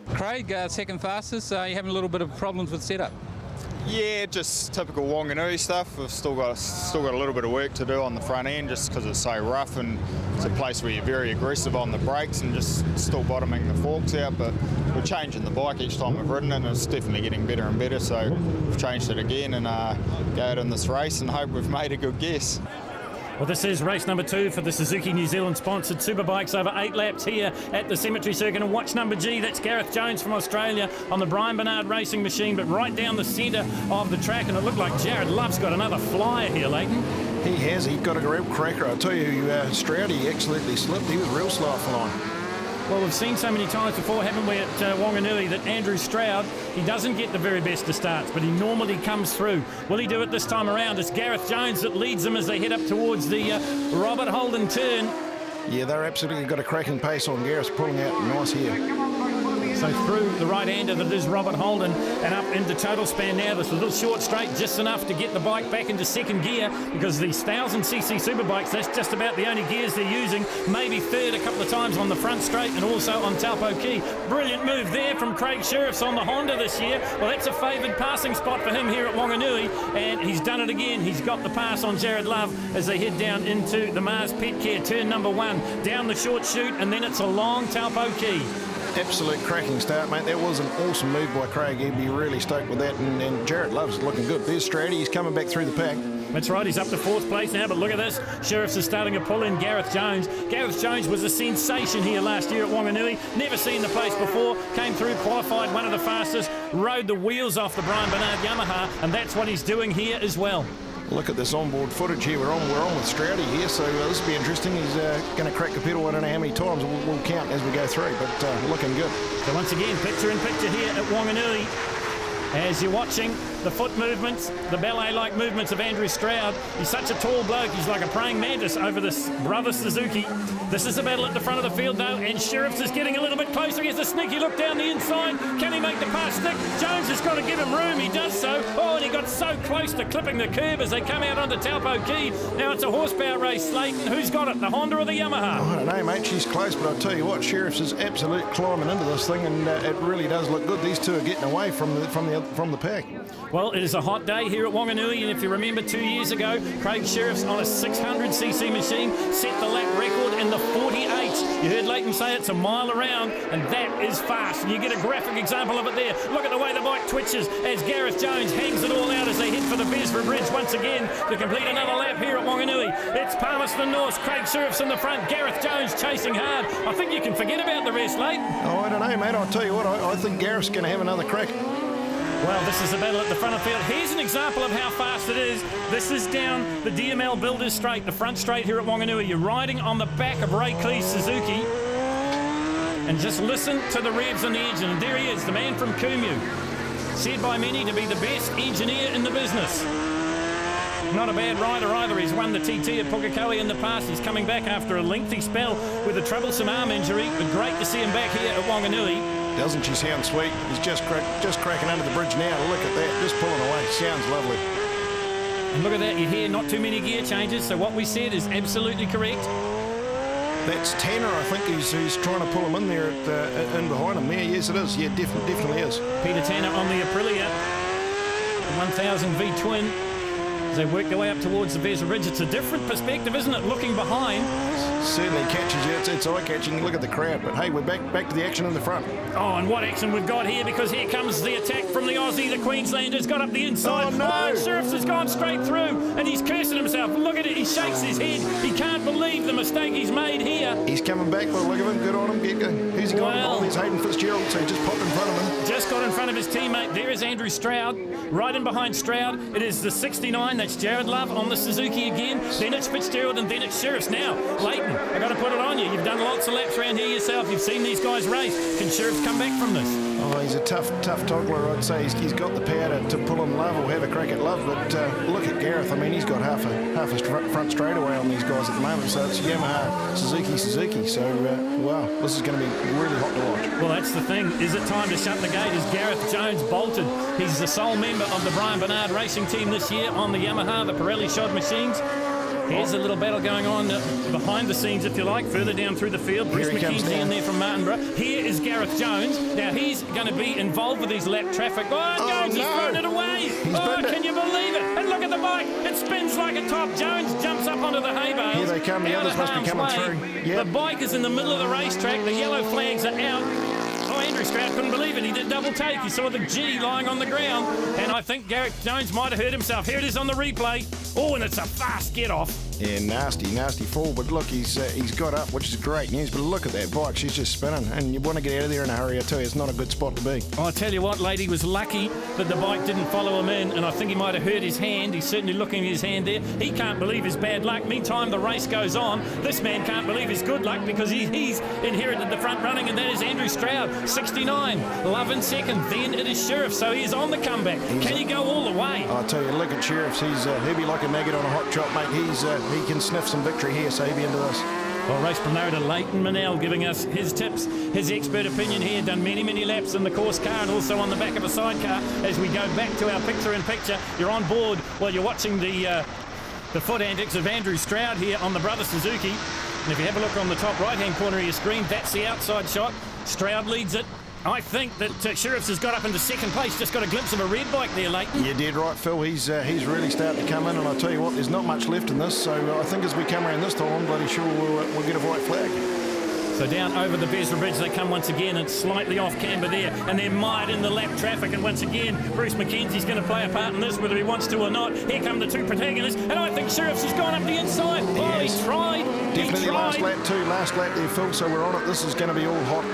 Craig, second fastest, you're having a little bit of problems with setup. Yeah, just typical Wanganui stuff. We've still got a little bit of work to do on the front end just because it's so rough, and it's a place where you're very aggressive on the brakes and just still bottoming the forks out. But we're changing the bike each time we've ridden it, and it's definitely getting better and better. So we've changed it again and go out in this race and hope we've made a good guess. Well, this is race number 2 for the Suzuki New Zealand sponsored Superbikes over 8 laps here at the Cemetery Circuit. And watch number G, that's Gareth Jones from Australia on the Brian Bernard racing machine, but right down the centre of the track. And it looked like Jared Love's got another flyer here, Leighton. He has. He got a real cracker. I tell you, Stroud, he absolutely slipped. He was real slow flying. Well, we've seen so many times before, haven't we, at Wanganui, that Andrew Stroud, he doesn't get the very best of starts, but he normally comes through. Will he do it this time around? It's Gareth Jones that leads them as they head up towards the Robert Holden turn. Yeah, they're absolutely got a cracking pace on. Gareth's pulling out nice here. So through the right-hander that is Robert Holden and up into total span now. This little short straight, just enough to get the bike back into 2nd gear, because these 1000cc Superbikes, that's just about the only gears they're using. Maybe 3rd a couple of times on the front straight and also on Taupo Key. Brilliant move there from Craig Sheriffs on the Honda this year. Well, that's a favoured passing spot for him here at Wanganui, and he's done it again. He's got the pass on Jared Love as they head down into the Mars Pet Care turn number 1. Down the short chute, and then it's a long Taupo Key. Absolute cracking start, mate. That was an awesome move by Craig. He'd be really stoked with that. And Jared Love's looking good. There's Strady. He's coming back through the pack. That's right, he's up to 4th place now, but look at this. Sheriffs is starting to pull in Gareth Jones. Gareth Jones was a sensation here last year at Wanganui. Never seen the place before. Came through, qualified, one of the fastest, rode the wheels off the Brian Bernard Yamaha, and that's what he's doing here as well. Look at this onboard footage here. We're on with Stroudy here, so this will be interesting. He's going to crack the pedal. I don't know how many times. We'll count as we go through, but looking good. So once again, picture-in-picture here at Wanganui. As you're watching the foot movements, the ballet-like movements of Andrew Stroud. He's such a tall bloke, he's like a praying mantis over this brother Suzuki. This is the battle at the front of the field though, and Sheriffs is getting a little bit closer. He has a sneaky look down the inside. Can he make the pass stick? Jones has got to give him room, he does so. Oh, and he got so close to clipping the curb as they come out onto Taupo Key. Now it's a horsepower race, Slayton. Who's got it, the Honda or the Yamaha? Oh, I don't know, mate, she's close, but I'll tell you what, Sheriffs is absolutely climbing into this thing, and it really does look good. These two are getting away from the pack. Well, it is a hot day here at Wanganui, and if you remember 2 years ago, Craig Sheriffs on a 600cc machine set the lap record in the 48. You heard Leighton say it's a mile around, and that is fast. And you get a graphic example of it there. Look at the way the bike twitches as Gareth Jones hangs it all out as they head for the Beresford Bridge once again to complete another lap here at Wanganui. It's Palmerston North, Craig Sheriffs in the front, Gareth Jones chasing hard. I think you can forget about the rest, Leighton. Oh, I don't know, mate. I'll tell you what, I think Gareth's going to have another crack. Well, this is the battle at the front of the field. Here's an example of how fast it is. This is down the DML Builders Straight, the front straight here at Wanganui. You're riding on the back of Ray Clee's Suzuki. And just listen to the revs on the engine. And there he is, the man from Kumu. Said by many to be the best engineer in the business. Not a bad rider either. He's won the TT at Pukekohe in the past. He's coming back after a lengthy spell with a troublesome arm injury. But great to see him back here at Wanganui. Doesn't she sound sweet? He's just cracking under the bridge now. Look at that, just pulling away. Sounds lovely. And look at that, you hear not too many gear changes, so what we said is absolutely correct. That's Tanner, I think, who's trying to pull him in there in behind him there. Yes, it is. Yeah, definitely is. Peter Tanner on the Aprilia, the 1000 V twin. As they work their way up towards the Beresford Ridge. It's a different perspective, isn't it, looking behind? Certainly catches you. It's eye-catching. Look at the crowd. But hey, we're back to the action in the front. Oh, and what action we've got here, because here comes the attack from the Aussie. The Queenslander's got up the inside. Oh, no! Sheriffs has gone straight through, and he's cursing himself. Look at it. He shakes his head. He can't believe the mistake he's made here. He's coming back. Well, look at him. Good on him. Who's he got? Oh, there's Hayden Fitzgerald. So he just popped in front of him. Just got in front of his teammate. There is Andrew Stroud. Right in behind Stroud. It is the 69. That's Jared Love on the Suzuki again. Then it's Fitzgerald, and then it's Sheriffs. Now, Leighton, I got to put it on you. You've done lots of laps around here yourself. You've seen these guys race. Can Sheriffs come back from this? Oh, he's a tough toddler, I'd say. He's got the power to pull him Love or have a crack at Love, but look at Gareth. I mean, he's got half a front straightaway on these guys at the moment, so it's Yamaha, Suzuki. So, wow, this is going to be really hot to watch. Well, that's the thing. Is it time to shut the gate? Is Gareth Jones bolted? He's the sole member of the Brian Bernard racing team this year on the Yamaha, the Pirelli Shod machines. Here's a little battle going on behind the scenes, if you like, further down through the field. Bruce McKenzie in there from Martinborough. Here is Gareth Jones. Now, he's going to be involved with these lap traffic. Oh, Jones has thrown it away. Can you believe it? And look at the bike. It spins like a top. Jones jumps up onto the hay bales. Here they come. The others must be coming through. Yep. The bike is in the middle of the racetrack. The yellow flags are out. Oh, Andrew Stroud couldn't believe it. He did double take. He saw the G lying on the ground. And I think Gareth Jones might have hurt himself. Here it is on the replay. Oh, and it's a fast get-off. Yeah, nasty fall. But look, he's got up, which is great news. But look at that bike. She's just spinning. And you want to get out of there in a hurry, I tell you. It's not a good spot to be. Oh, I tell you what, lady was lucky that the bike didn't follow him in. And I think he might have hurt his hand. He's certainly looking at his hand there. He can't believe his bad luck. Meantime, the race goes on. This man can't believe his good luck because he's inherited the front running. And that is Andrew Stroud, 69. Love in second. Then it is Sheriff. So he's on the comeback. Can he go all the way? I tell you, look at Sheriffs. He'll be like a nugget on a hot chop, mate. He can sniff some victory here, so he'll be into this. Well, race promoter Leighton Manel giving us his tips, his expert opinion here. Done many laps in the course car and also on the back of a sidecar. As we go back to our picture-in-picture, you're on board while you're watching the foot antics of Andrew Stroud here on the brother Suzuki. And if you have a look on the top right-hand corner of your screen, that's the outside shot. Stroud leads it. I think that Sheriffs has got up into second place. Just got a glimpse of a red bike there, Leighton. You're dead right, Phil. He's really starting to come in, and I tell you what, there's not much left in this. So I think as we come around this time, I'm bloody sure we'll get a white flag. So down over the Vesra Bridge they come once again, and slightly off camber there, and they're mired in the lap traffic, and once again Bruce McKenzie's going to play a part in this, whether he wants to or not. Here come the two protagonists, and I think Sheriffs has gone up the inside. Oh, he tried. Definitely last lap there, Phil, so we're on it. This is going to be all hot.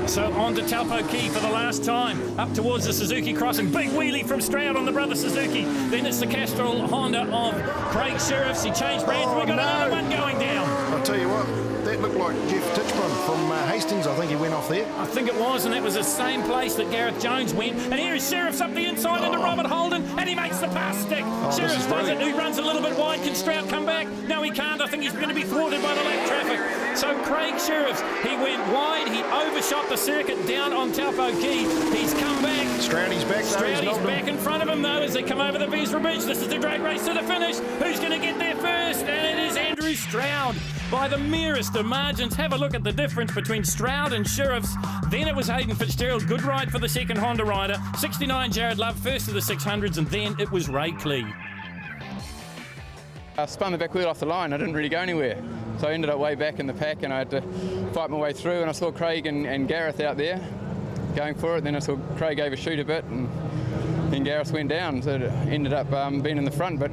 So on to Taupo Key for the last time, up towards the Suzuki crossing. Big wheelie from Stroud on the brother Suzuki. Then it's the Castrol Honda of Craig Sheriffs. He changed brands. We've got another one going down. I'll tell you what, that looked like Jeff Titchburn from Hastings. I think he went off there. I think it was, and that was the same place that Gareth Jones went. And here is Sheriffs up the inside into Robert Holden, and he makes the pass stick. Sheriffs does it. He runs a little bit wide. Can Stroud come back? No, he can't. I think he's going to be thwarted by the lap traffic. So Craig Sheriffs, he went wide. He overshot the circuit down on Taupo Key. He's come back. Stroudy's back. Stroudy's back in front of him, though, as they come over the Vesra Bridge. This is the drag race to the finish. Who's going to get there first? And it is Andrew Stroud by the merest of margins. Have a look at the difference between Stroud and Sheriffs. Then it was Hayden Fitzgerald. Good ride for the second Honda rider. 69 Jared Love, first of the 600s, and then it was Ray Clee. I spun the back wheel off the line. I didn't really go anywhere. So I ended up way back in the pack, and I had to fight my way through, and I saw Craig and Gareth out there going for it. Then I saw Craig overshoot a bit, and then Gareth went down, so it ended up being in the front. But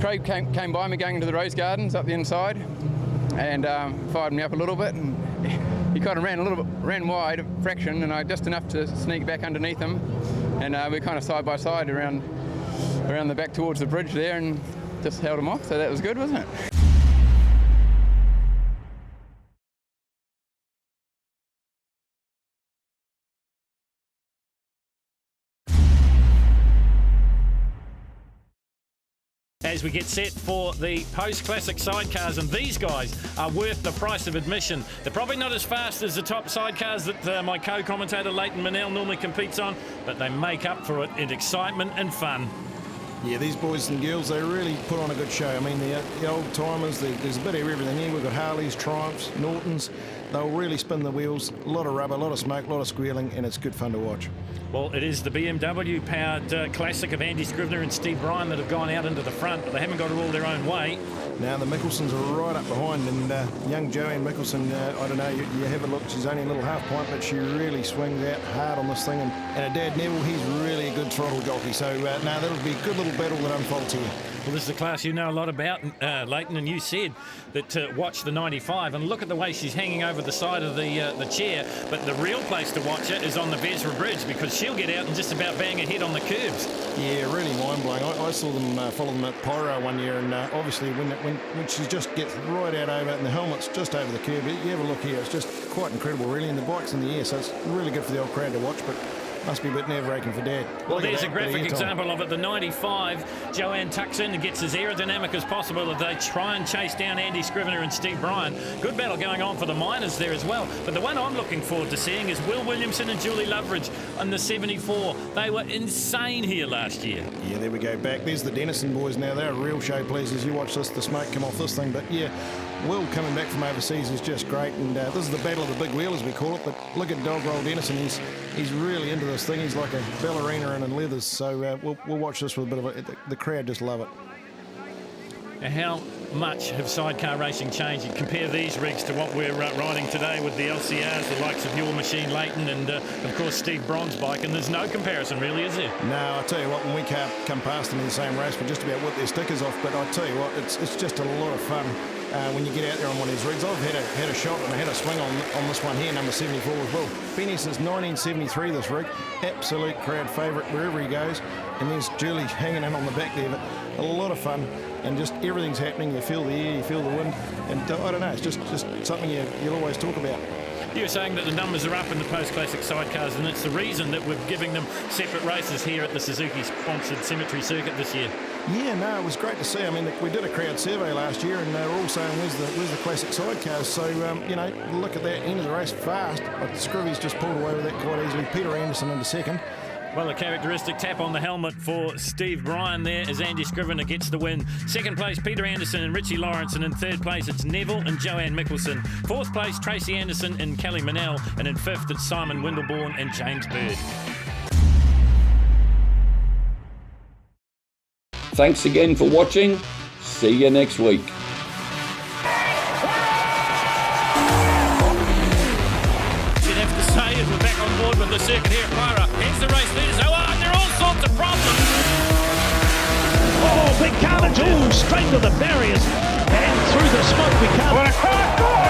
Craig came by me going into the Rose Gardens up the inside, and fired me up a little bit, and he kind of ran wide, a fraction, and I just enough to sneak back underneath him, and we kind of side by side around the back towards the bridge there, and just held him off. So that was good, wasn't it? As we get set for the post-classic sidecars, and these guys are worth the price of admission. They're probably not as fast as the top sidecars that my co-commentator Leighton Manel normally competes on, but they make up for it in excitement and fun. Yeah, these boys and girls, they really put on a good show. I mean, the old-timers, there's a bit of everything here. We've got Harleys, Triumphs, Nortons. They'll really spin the wheels. A lot of rubber, a lot of smoke, a lot of squealing, and it's good fun to watch. Well, it is the BMW-powered classic of Andy Scrivener and Steve Bryan that have gone out into the front, but they haven't got it all their own way. Now, the Mickelsons are right up behind, and young Joanne Mickelson, I don't know, you have a look, she's only a little half-pint, but she really swings out hard on this thing, and her dad, Neville, he's really a good throttle jockey, so now that'll be a good little battle that unfolds here. Well, this is a class you know a lot about, Leighton, and you said that watch the 95, and look at the way she's hanging over the side of the chair, but the real place to watch her is on the Vesra Bridge, because she'll get out and just about bang her head on the curbs. Yeah, really mind-blowing. I saw them follow them at Pyro one year, and obviously when she just gets right out over it and the helmet's just over the curb, you have a look here, it's just quite incredible really, and the bike's in the air, so it's really good for the old crowd to watch, but must be a bit nerve-wraking for Dad. Well, there's a graphic example of it. The 95, Joanne tucks in and gets as aerodynamic as possible as they try and chase down Andy Scrivener and Steve Bryan. Good battle going on for the minors there as well. But the one I'm looking forward to seeing is Will Williamson and Julie Loveridge on the 74. They were insane here last year. Yeah, there we go back. There's the Dennison boys now. They're real show pleasers. You watch this, the smoke come off this thing. But yeah, Will coming back from overseas is just great, and this is the battle of the big wheel as we call it. But look at Dog Roll Dennison, he's really into this thing. He's like a ballerina and in leathers, so we'll watch this with a bit of the crowd just love it. How much have sidecar racing changed? You compare these rigs to what we're riding today with the LCRs, the likes of your machine Leighton, and of course Steve Braun's bike, and there's no comparison really, is there? No, I'll tell you what, when we come past them in the same race, we just about whip their stickers off, but I'll tell you what, it's just a lot of fun. When you get out there on one of these rigs. I've had a shot and I had a swing on this one here, number 74 as well. Been here since 1973, this rig. Absolute crowd favourite wherever he goes. And there's Julie hanging in on the back there, but a lot of fun, and just everything's happening. You feel the air, you feel the wind, and I don't know, it's just something you'll always talk about. You were saying that the numbers are up in the post-classic sidecars, and it's the reason that we're giving them separate races here at the Suzuki-sponsored Cemetery Circuit this year. Yeah, no, it was great to see. I mean, we did a crowd survey last year, and they were all saying, where's the classic sidecars? So, look at that end of the race fast. But Scrivy's just pulled away with that quite easily. Peter Anderson into second. Well, a characteristic tap on the helmet for Steve Bryan there as Andy Scrivener gets the win. Second place, Peter Anderson and Richie Lawrence, and in third place, it's Neville and Joanne Mickelson. Fourth place, Tracy Anderson and Kelly Manel, and in fifth, it's Simon Windleborn and James Bird. Thanks again for watching. See you next week. here, fire up. Here's the race leaders. Oh, there are all sorts of problems. Oh, big carnage. Oh, straight to the barriers and through the smoke we come.